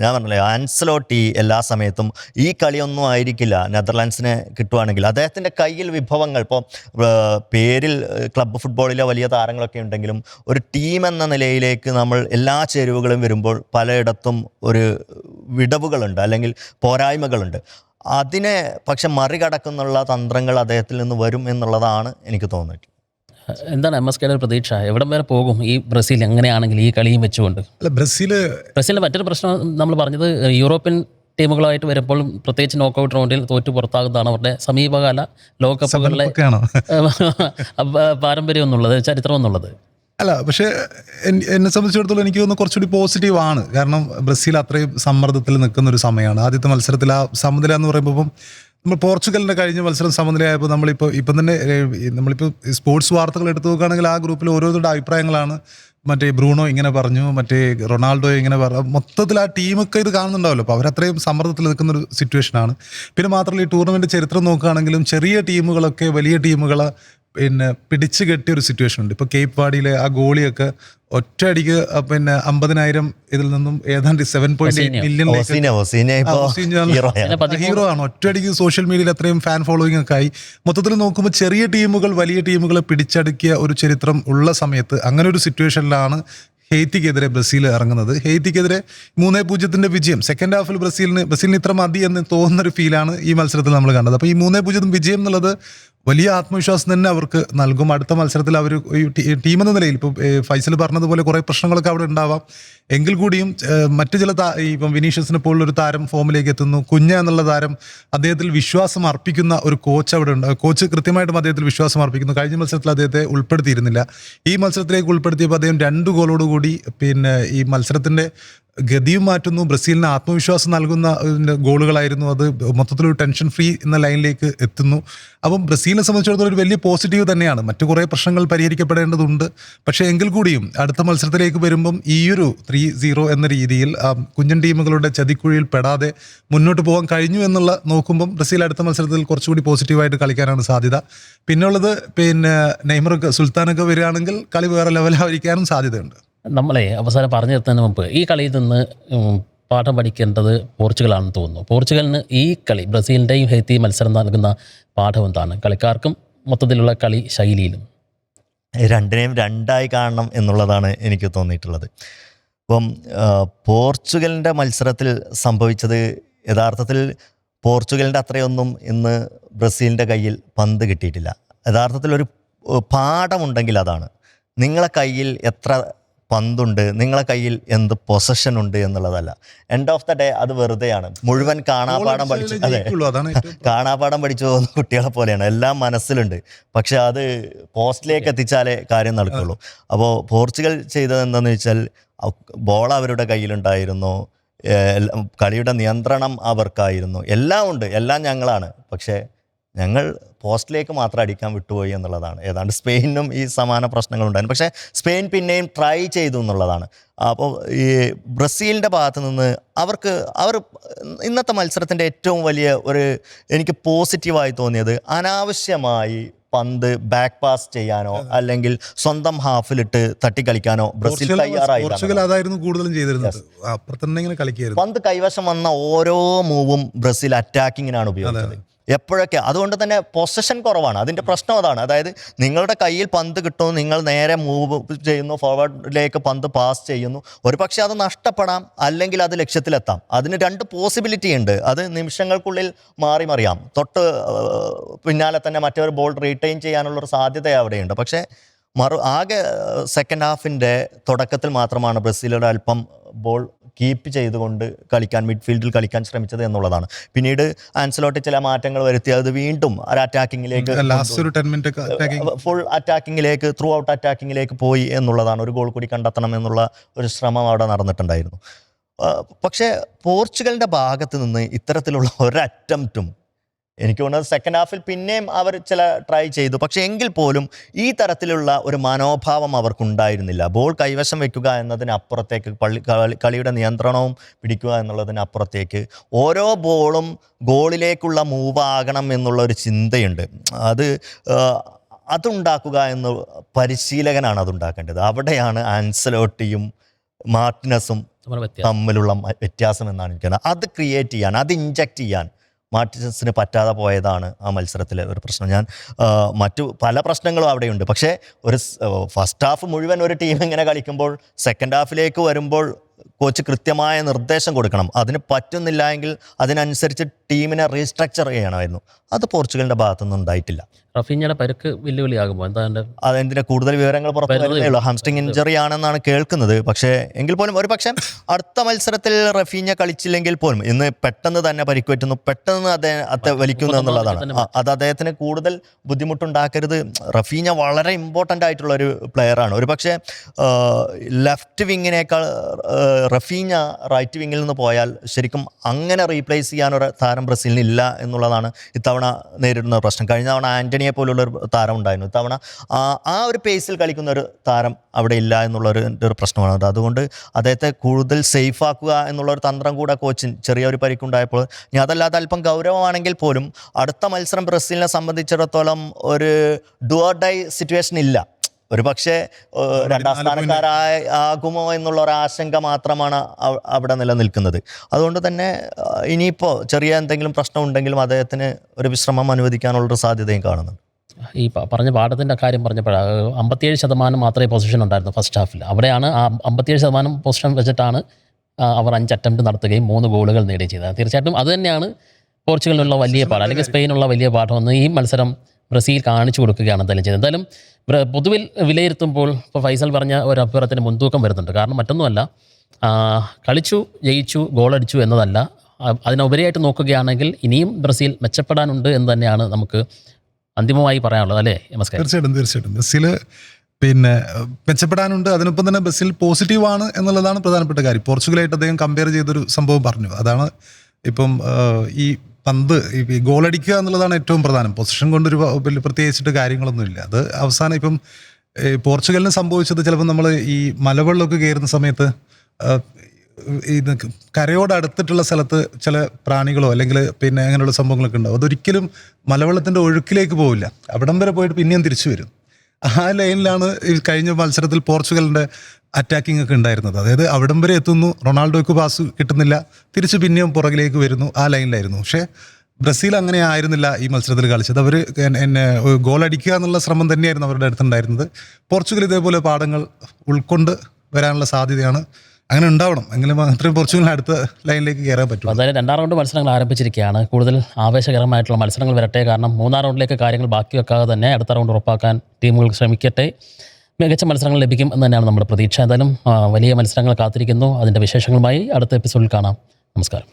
ഞാൻ പറഞ്ഞില്ലേ, ആൻസലോട്ടി എല്ലാ സമയത്തും ഈ കളിയൊന്നും ആയിരിക്കില്ല നെതർലാൻഡ്സിനെ കിട്ടുവാണെങ്കിൽ. അദ്ദേഹത്തിൻ്റെ കയ്യിൽ വിഭവങ്ങൾ, ഇപ്പോൾ പേരിൽ ക്ലബ്ബ് ഫുട്ബോളിലെ വലിയ താരങ്ങളൊക്കെ ഉണ്ടെങ്കിലും ഒരു ടീം എന്ന നിലയിലേക്ക് നമ്മൾ എല്ലാ ചേരുവകളും വരുമ്പോൾ പലയിടത്തും ഒരു വിടവുകളുണ്ട്, അല്ലെങ്കിൽ പോരായ്മകളുണ്ട്. അതിനെ പക്ഷെ മറികടക്കുന്നുള്ള തന്ത്രങ്ങൾ അദ്ദേഹത്തിൽ നിന്ന് വരും എന്നുള്ളതാണ് എനിക്ക് തോന്നിയിട്ടുള്ളത്. എന്താണ് MSKയുടെ ഒരു പ്രതീക്ഷ? എവിടം വരെ പോകും ഈ ബ്രസീൽ എങ്ങനെയാണെങ്കിൽ ഈ കളിയും വെച്ചുകൊണ്ട്? ബ്രസീലിൻ്റെ മറ്റൊരു പ്രശ്നം നമ്മൾ പറഞ്ഞത് യൂറോപ്യൻ ടീമുകളായിട്ട് വരുമ്പോൾ പ്രത്യേകിച്ച് നോക്കൗട്ട് റൗണ്ടിൽ തോറ്റു പുറത്താകുന്നതാണ് അവരുടെ സമീപകാല ലോകകപ്പുകളിലെ പാരമ്പര്യം എന്നുള്ളത്, ചരിത്രം എന്നുള്ളത്. അല്ല, പക്ഷേ എന്നെ സംബന്ധിച്ചിടത്തോളം എനിക്ക് തോന്നുന്നു കുറച്ചുകൂടി പോസിറ്റീവാണ്. കാരണം ബ്രസീൽ അത്രയും സമ്മർദ്ദത്തിൽ നിൽക്കുന്ന ഒരു സമയമാണ്. ആദ്യത്തെ മത്സരത്തിൽ ആ സമനില എന്ന് പറയുമ്പോൾ നമ്മൾ പോർച്ചുഗലിൻ്റെ കഴിഞ്ഞ മത്സരം സമനിലയായപ്പോൾ ഇപ്പം തന്നെ നമ്മളിപ്പോൾ സ്പോർട്സ് വാർത്തകൾ എടുത്തു നോക്കുകയാണെങ്കിൽ ആ ഗ്രൂപ്പിൽ ഓരോരുത്തരുടെ അഭിപ്രായങ്ങളാണ്. മറ്റേ ബ്രൂണോ ഇങ്ങനെ പറഞ്ഞു, മറ്റേ റൊണാൾഡോ ഇങ്ങനെ പറഞ്ഞു. മൊത്തത്തിൽ ആ ടീമൊക്കെ ഇത് കാണുന്നുണ്ടാവല്ലോ. അപ്പോൾ അവരത്രയും സമ്മർദ്ദത്തിൽ നിൽക്കുന്നൊരു സിറ്റുവേഷനാണ്. പിന്നെ മാത്രമല്ല ഈ ടൂർണമെൻറ്റ് ചരിത്രം നോക്കുകയാണെങ്കിലും ചെറിയ ടീമുകളൊക്കെ വലിയ ടീമുകളെ പിടിച്ചു കെട്ടിയ ഒരു സിറ്റുവേഷൻ ഉണ്ട്. ഇപ്പോൾ കേപ്പ് വാഡിയിലെ ആ ഗോളിയൊക്കെ ഒറ്റയടിക്ക് 50,000 ഇതിൽ നിന്നും ഏതാണ്ട് 7.8 മില്യൺ ഹീറോ ആണ്. ഒറ്റയടിക്ക് സോഷ്യൽ മീഡിയയിൽ അത്രയും ഫാൻ ഫോളോയിങ് ഒക്കെ ആയി. മൊത്തത്തിൽ നോക്കുമ്പോൾ ചെറിയ ടീമുകൾ വലിയ ടീമുകളെ പിടിച്ചടക്കിയ ഒരു ചരിത്രം ഉള്ള സമയത്ത് അങ്ങനെ ഒരു സിറ്റുവേഷനിലാണ് ഹെയ്ത്തിക്കെതിരെ ബ്രസീൽ ഇറങ്ങുന്നത്. ഹെയ്ത്തിക്കെതിരെ 3-0 വിജയം. സെക്കൻഡ് ഹാഫിൽ ബ്രസീലിന് ഇത്ര മതി എന്ന് തോന്നുന്നൊരു ഫീലാണ് ഈ മത്സരത്തിൽ നമ്മൾ കണ്ടത്. അപ്പോൾ ഈ 3-0 വിജയം എന്നുള്ളത് വലിയ ആത്മവിശ്വാസം തന്നെ അവർക്ക് നൽകും. അടുത്ത മത്സരത്തിൽ അവർ ടീമെന്ന നിലയിൽ ഇപ്പോൾ ഫൈസൽ പറഞ്ഞതുപോലെ കുറേ പ്രശ്നങ്ങളൊക്കെ അവിടെ ഉണ്ടാവാം. എങ്കിൽ കൂടിയും മറ്റു ചില ഇപ്പം വിനീഷ്യസിനെ പോലുള്ളൊരു താരം ഫോമിലേക്ക് എത്തുന്നു. കുഞ്ഞ എന്നുള്ള താരം അദ്ദേഹത്തിൽ വിശ്വാസം അർപ്പിക്കുന്ന ഒരു കോച്ച് അവിടെ ഉണ്ട്. കോച്ച് കൃത്യമായിട്ടും അദ്ദേഹത്തിൽ വിശ്വാസം അർപ്പിക്കുന്നു. കഴിഞ്ഞ മത്സരത്തിൽ അദ്ദേഹത്തെ ഉൾപ്പെടുത്തിയിരുന്നില്ല. ഈ മത്സരത്തിലേക്ക് ഉൾപ്പെടുത്തിയപ്പോൾ അദ്ദേഹം 2 ഗോളോടുകൂടി ഈ മത്സരത്തിൻ്റെ ഗതിയും മാറ്റുന്നു. ബ്രസീലിന് ആത്മവിശ്വാസം നൽകുന്ന ഗോളുകളായിരുന്നു അത്. മൊത്തത്തിലൊരു ടെൻഷൻ ഫ്രീ എന്ന ലൈനിലേക്ക് എത്തുന്നു. അപ്പം ബ്രസീലിനെ സംബന്ധിച്ചിടത്തോളം ഒരു വലിയ പോസിറ്റീവ് തന്നെയാണ്. മറ്റു കുറേ പ്രശ്നങ്ങൾ പരിഹരിക്കപ്പെടേണ്ടതുണ്ട്. പക്ഷേ എങ്കിൽ കൂടിയും അടുത്ത മത്സരത്തിലേക്ക് വരുമ്പം ഈയൊരു 3-0 എന്ന രീതിയിൽ കുഞ്ഞൻ ടീമുകളുടെ ചതിക്കുഴിയിൽ പെടാതെ മുന്നോട്ട് പോകാൻ കഴിഞ്ഞു എന്നുള്ള നോക്കുമ്പം ബ്രസീൽ അടുത്ത മത്സരത്തിൽ കുറച്ചുകൂടി പോസിറ്റീവായിട്ട് കളിക്കാനാണ് സാധ്യത. പിന്നുള്ളത് നെയ്മറൊക്കെ സുൽത്താനൊക്കെ വരികയാണെങ്കിൽ കളി വേറെ ലെവലായിരിക്കാനും സാധ്യതയുണ്ട്. നമ്മളെ അവസാനം പറഞ്ഞു നിർത്തുന്നതിന് മുമ്പ് ഈ കളിയിൽ നിന്ന് പാഠം പഠിക്കേണ്ടത് പോർച്ചുഗലാണെന്ന് തോന്നുന്നു. പോർച്ചുഗലിന് ഈ കളി ബ്രസീലിൻ്റെയും ഹെയ്ത്തി മത്സരം നൽകുന്ന പാഠം എന്താണ്? കളിക്കാർക്കും മൊത്തത്തിലുള്ള കളി ശൈലിയിലും രണ്ടിനെയും രണ്ടായി കാണണം എന്നുള്ളതാണ് എനിക്ക് തോന്നിയിട്ടുള്ളത്. ഇപ്പം പോർച്ചുഗലിൻ്റെ മത്സരത്തിൽ സംഭവിച്ചത് യഥാർത്ഥത്തിൽ പോർച്ചുഗലിൻ്റെ അത്രയൊന്നും ഇന്ന് ബ്രസീലിൻ്റെ കയ്യിൽ പന്ത് കിട്ടിയിട്ടില്ല. യഥാർത്ഥത്തിൽ ഒരു പാഠമുണ്ടെങ്കിൽ അതാണ് നിങ്ങളെ കയ്യിൽ എത്ര പന്തുണ്ട്, നിങ്ങളെ കയ്യിൽ എന്ത് പൊസഷൻ ഉണ്ട് എന്നുള്ളതല്ല. എൻഡ് ഓഫ് ദ ഡേ അത് വെറുതെയാണ്. മുഴുവൻ കാണാപാഠം പഠിച്ചു, അതെ, കാണാപാഠം പഠിച്ചു പോകുന്ന കുട്ടികളെ പോലെയാണ്. എല്ലാം മനസ്സിലുണ്ട്, പക്ഷെ അത് പോസ്റ്റിലേക്ക് എത്തിച്ചാലേ കാര്യം നടക്കുള്ളൂ. അപ്പോൾ പോർച്ചുഗൽ ചെയ്തത് എന്താണെന്ന് വെച്ചാൽ ബോൾ അവരുടെ കയ്യിലുണ്ടായിരുന്നു, കളിയുടെ നിയന്ത്രണം അവർക്കായിരുന്നു, എല്ലാം ഉണ്ട്, എല്ലാം ഞങ്ങളാണ്. പക്ഷേ ഞങ്ങൾ പോസ്റ്റിലേക്ക് മാത്രം അടിക്കാൻ വിട്ടുപോയി എന്നുള്ളതാണ്. ഏതാണ്ട് സ്പെയിനും ഈ സമാന പ്രശ്നങ്ങളുണ്ടായിരുന്നു. പക്ഷേ സ്പെയിൻ പിന്നെയും ട്രൈ ചെയ്തു എന്നുള്ളതാണ്. അപ്പോൾ ഈ ബ്രസീലിൻ്റെ ഭാഗത്ത് നിന്ന് അവർ ഇന്നത്തെ മത്സരത്തിൻ്റെ ഏറ്റവും വലിയ ഒരു എനിക്ക് പോസിറ്റീവായി തോന്നിയത് അനാവശ്യമായി പന്ത് ബാക്ക് പാസ് ചെയ്യാനോ അല്ലെങ്കിൽ സ്വന്തം ഹാഫിലിട്ട് തട്ടിക്കളിക്കാനോ ബ്രസീൽ പോർച്ചുഗൽ അതായിരുന്നു കൂടുതലും ചെയ്തിരുന്നത്. പന്ത് കൈവശം വന്ന ഓരോ മൂവും ബ്രസീൽ അറ്റാക്കിങ്ങിനാണ് ഉപയോഗിച്ചത് എപ്പോഴൊക്കെ. അതുകൊണ്ട് തന്നെ പൊസഷൻ കുറവാണ്, അതിൻ്റെ പ്രശ്നം അതാണ്. അതായത് നിങ്ങളുടെ കയ്യിൽ പന്ത് കിട്ടുന്നു, നിങ്ങൾ നേരെ മൂവ് ചെയ്യുന്നു, ഫോർവേഡിലേക്ക് പന്ത് പാസ് ചെയ്യുന്നു, ഒരു പക്ഷേ അത് നഷ്ടപ്പെടാം, അല്ലെങ്കിൽ അത് ലക്ഷ്യത്തിലെത്താം. അതിന് 2 പോസിബിലിറ്റി ഉണ്ട്. അത് നിമിഷങ്ങൾക്കുള്ളിൽ മറിയാം. തൊട്ട് പിന്നാലെ തന്നെ മറ്റൊരു ബോൾ റീറ്റെയിൻ ചെയ്യാനുള്ളൊരു സാധ്യത അവിടെയുണ്ട്. പക്ഷേ ആകെ സെക്കൻഡ് ഹാഫിൻ്റെ തുടക്കത്തിൽ മാത്രമാണ് ബ്രസീലുടെ അല്പം ബോൾ കീപ്പ് ചെയ്തുകൊണ്ട് മിഡ്ഫീൽഡിൽ കളിക്കാൻ ശ്രമിച്ചത് എന്നുള്ളതാണ്. പിന്നീട് ആൻസലോട്ടി ചില മാറ്റങ്ങൾ വരുത്തി അത് വീണ്ടും ഒരു അറ്റാക്കിങ്ങിലേക്ക്, ഫുൾ അറ്റാക്കിങ്ങിലേക്ക്, ത്രൂ ഔട്ട് അറ്റാക്കിങ്ങിലേക്ക് പോയി എന്നുള്ളതാണ്. ഒരു ഗോൾ കൂടി കണ്ടെത്തണം എന്നുള്ള ഒരു ശ്രമം അവിടെ നടന്നിട്ടുണ്ടായിരുന്നു. പക്ഷേ പോർച്ചുഗലിൻ്റെ ഭാഗത്ത് നിന്ന് ഇത്തരത്തിലുള്ള ഒരു അറ്റംപ്റ്റും എനിക്ക് തോന്നുന്നത് സെക്കൻഡ് ഹാഫിൽ പിന്നെയും അവർ ചില ട്രൈ ചെയ്തു. പക്ഷേ എങ്കിൽ പോലും ഈ തരത്തിലുള്ള ഒരു മനോഭാവം അവർക്കുണ്ടായിരുന്നില്ല. ബോൾ കൈവശം വെക്കുക എന്നതിനപ്പുറത്തേക്ക്, കളിയുടെ നിയന്ത്രണവും പിടിക്കുക എന്നുള്ളതിനപ്പുറത്തേക്ക് ഓരോ ബോളും ഗോളിലേക്കുള്ള മൂവ് ആകണം എന്നുള്ളൊരു ചിന്തയുണ്ട്. അതുണ്ടാക്കുക എന്ന് പരിശീലകനാണ് അതുണ്ടാക്കേണ്ടത്. അവിടെയാണ് ആൻസലോട്ടിയും മാർട്ടിനസും തമ്മിലുള്ള വ്യത്യാസം എന്നാണ് എനിക്ക് തോന്നുന്നത്. അത് ക്രിയേറ്റ് ചെയ്യാൻ, അത് ഇൻജക്റ്റ് ചെയ്യാൻ മാർട്ടിനസിന് പറ്റാതെ പോയതാണ് ആ മത്സരത്തിലെ ഒരു പ്രശ്നം. മറ്റു പല പ്രശ്നങ്ങളും അവിടെയുണ്ട്. പക്ഷേ ഒരു ഫസ്റ്റ് ഹാഫ് മുഴുവൻ ഒരു ടീം ഇങ്ങനെ കളിക്കുമ്പോൾ സെക്കൻഡ് ഹാഫിലേക്ക് വരുമ്പോൾ കോച്ച് കൃത്യമായ നിർദ്ദേശം കൊടുക്കണം. അതിന് പറ്റുന്നില്ല എങ്കിൽ അതിനനുസരിച്ച് ടീമിനെ റീസ്ട്രക്ചർ ചെയ്യണമായിരുന്നു. അത് പോർച്ചുഗലിൻ്റെ ഭാഗത്തുനിന്ന് ഉണ്ടായിട്ടില്ല. റഫീഞ്ഞയുടെ പരിക്ക് വെല്ലുവിളിയാകുമ്പോൾ എന്താണ് അതെന്തിൻ്റെ കൂടുതൽ വിവരങ്ങൾ പുറത്തു വരുന്നേ ഉള്ളൂ. ഹാംസ്ട്രിങ് ഇഞ്ചറി ആണെന്നാണ് കേൾക്കുന്നത്. പക്ഷേ എങ്കിൽ പോലും ഒരു പക്ഷേ അടുത്ത മത്സരത്തിൽ റഫീഞ്ഞ കളിച്ചില്ലെങ്കിൽ പോലും ഇന്ന് പെട്ടെന്ന് തന്നെ പരിക്കുപറ്റുന്നു, പെട്ടെന്ന് അദ്ദേഹത്തെ വലിക്കുന്നു എന്നുള്ളതാണ്. അത് അദ്ദേഹത്തിന് കൂടുതൽ ബുദ്ധിമുട്ടുണ്ടാക്കരുത്. റഫീഞ്ഞ വളരെ ഇമ്പോർട്ടൻ്റ് ആയിട്ടുള്ള ഒരു പ്ലെയറാണ്. ഒരു പക്ഷേ ലെഫ്റ്റ് വിങ്ങിനേക്കാൾ റഫീഞ്ഞ റൈറ്റ് വിങ്ങിൽ നിന്ന് പോയാൽ ശരിക്കും അങ്ങനെ റീപ്ലേസ് ചെയ്യാനൊരു താരം ബ്രസീലിന് ഇല്ല എന്നുള്ളതാണ് ഇത്തവണ നേരിടുന്ന പ്രശ്നം. കഴിഞ്ഞ തവണ ആൻ്റണിയെ പോലുള്ളൊരു താരം ഉണ്ടായിരുന്നു. ഇത്തവണ ആ ഒരു പേസിൽ കളിക്കുന്ന ഒരു താരം അവിടെ ഇല്ല എന്നുള്ളൊരു പ്രശ്നമാണ്. അതുകൊണ്ട് അദ്ദേഹത്തെ കൂടുതൽ സേഫ് ആക്കുക എന്നുള്ളൊരു തന്ത്രം കൂടെ കോച്ചിന് ചെറിയൊരു പരിക്കുണ്ടായപ്പോൾ, ഇനി അതല്ലാതെ അല്പം ഗൗരവമാണെങ്കിൽ പോലും അടുത്ത മത്സരം ബ്രസീലിനെ സംബന്ധിച്ചിടത്തോളം ഒരു ഡു ഓർ ഡൈ സിറ്റുവേഷൻ ഇല്ല. ഒരു പക്ഷേ 2ാം സ്ഥാനക്കാരാകുമോ എന്നുള്ള ഒരു ആശങ്ക മാത്രമാണ് അവിടെ നിലനിൽക്കുന്നത്. അതുകൊണ്ട് തന്നെ ഇനിയിപ്പോൾ ചെറിയ എന്തെങ്കിലും പ്രശ്നം ഉണ്ടെങ്കിലും അദ്ദേഹത്തിന് ഒരു വിശ്രമം അനുവദിക്കാനുള്ളൊരു സാധ്യതയും കാണുന്നുണ്ട്. ഈ പറഞ്ഞ പാഠത്തിൻ്റെ കാര്യം പറഞ്ഞപ്പോഴാണ് 57% മാത്രമേ പൊസിഷൻ ഉണ്ടായിരുന്നു ഫസ്റ്റ് ഹാഫിൽ. അവിടെയാണ് ആ 57% പൊസിഷൻ വെച്ചിട്ടാണ് അവർ 5 അറ്റംപ്റ്റ് നടത്തുകയും 3 ഗോളുകൾ നേടുകയും ചെയ്തത്. തീർച്ചയായിട്ടും അത് തന്നെയാണ് പോർച്ചുഗലിനുള്ള വലിയ പാഠം, അല്ലെങ്കിൽ സ്പെയിനുള്ള വലിയ പാഠമെന്ന് ഈ മത്സരം ബ്രസീൽ കാണിച്ചു കൊടുക്കുകയാണ് എന്തായാലും ചെയ്തത്. എന്തായാലും പൊതുവിൽ വിലയിരുത്തുമ്പോൾ ഇപ്പോൾ ഫൈസൽ പറഞ്ഞ ഒരു അഭിപ്രായത്തിന് മുൻതൂക്കം വരുന്നുണ്ട്. കാരണം മറ്റൊന്നുമല്ല, കളിച്ചു, ജയിച്ചു, ഗോളടിച്ചു എന്നതല്ല, അതിനുപരിയായിട്ട് നോക്കുകയാണെങ്കിൽ ഇനിയും ബ്രസീൽ മെച്ചപ്പെടാനുണ്ട് എന്ന് തന്നെയാണ് നമുക്ക് അന്തിമമായി പറയാനുള്ളത്, അല്ലേ നമസ്കാരം? തീർച്ചയായിട്ടും ബ്രസീൽ മെച്ചപ്പെടാനുണ്ട്. അതിനൊപ്പം തന്നെ ബ്രസീൽ പോസിറ്റീവാണ് എന്നുള്ളതാണ് പ്രധാനപ്പെട്ട കാര്യം. പോർച്ചുഗലായിട്ട് അദ്ദേഹം കമ്പയർ ചെയ്തൊരു സംഭവം പറഞ്ഞു. അതാണ് ഇപ്പം ഈ പന്ത് ഗോളടിക്കുക എന്നുള്ളതാണ് ഏറ്റവും പ്രധാനം. പൊസിഷൻ കൊണ്ടൊരു പ്രത്യേകിച്ചിട്ട് കാര്യങ്ങളൊന്നുമില്ല. അത് അവസാനം ഇപ്പം പോർച്ചുഗലിന് സംഭവിച്ചത്, ചിലപ്പോൾ നമ്മൾ ഈ മലവെള്ളമൊക്കെ കയറുന്ന സമയത്ത് ഇത് കരയോട് അടുത്തിട്ടുള്ള സ്ഥലത്ത് ചില പ്രാണികളോ അല്ലെങ്കിൽ അങ്ങനെയുള്ള സംഭവങ്ങളൊക്കെ ഉണ്ടാവും. അതൊരിക്കലും മലവെള്ളത്തിൻ്റെ ഒഴുക്കിലേക്ക് പോവില്ല, അവിടം വരെ പോയിട്ട് പിന്നെയും തിരിച്ചു വരും. ആ ലൈനിലാണ് ഈ കഴിഞ്ഞ മത്സരത്തിൽ പോർച്ചുഗലിൻ്റെ അറ്റാക്കിംഗ് ഒക്കെ ഉണ്ടായിരുന്നത്. അതായത് അവിടം വരെ എത്തുന്നു, റൊണാൾഡോയ്ക്ക് പാസ് കിട്ടുന്നില്ല, തിരിച്ച് പിന്നെയും പുറകിലേക്ക് വരുന്നു, ആ ലൈനിലായിരുന്നു. പക്ഷേ ബ്രസീൽ അങ്ങനെ ആയിരുന്നില്ല ഈ മത്സരത്തിൽ കളിച്ചത്. അവർ ഗോൾ അടിക്കുക എന്നുള്ള ശ്രമം തന്നെയായിരുന്നു അവരുടെ അടുത്തുണ്ടായിരുന്നത്. പോർച്ചുഗൽ ഇതേപോലെ പാഠങ്ങൾ ഉൾക്കൊണ്ട് വരാനുള്ള സാധ്യതയാണ്. അങ്ങനെ ഉണ്ടാവണം, എങ്കിലും മാത്രമേ പോർച്ചുഗൽ അടുത്ത ലൈനിലേക്ക് കയറാൻ പറ്റും. അതായത് 2ാം റൗണ്ട് മത്സരങ്ങൾ ആരംഭിച്ചിരിക്കുകയാണ്. കൂടുതൽ ആവേശകരമായിട്ടുള്ള മത്സരങ്ങൾ വരട്ടെ. കാരണം 3ാം റൗണ്ടിലേക്ക് കാര്യങ്ങൾ ബാക്കി വെക്കാതെ തന്നെ അടുത്ത റൗണ്ട് ഉറപ്പാക്കാൻ ടീമുകൾ ശ്രമിക്കട്ടെ. മികച്ച മത്സരങ്ങൾ ലഭിക്കും എന്ന് തന്നെയാണ് നമ്മുടെ പ്രതീക്ഷ. എന്തായാലും വലിയ മത്സരങ്ങൾ കാത്തിരിക്കുന്നു. അതിൻ്റെ വിശേഷങ്ങളുമായി അടുത്ത എപ്പിസോഡിൽ കാണാം. നമസ്കാരം.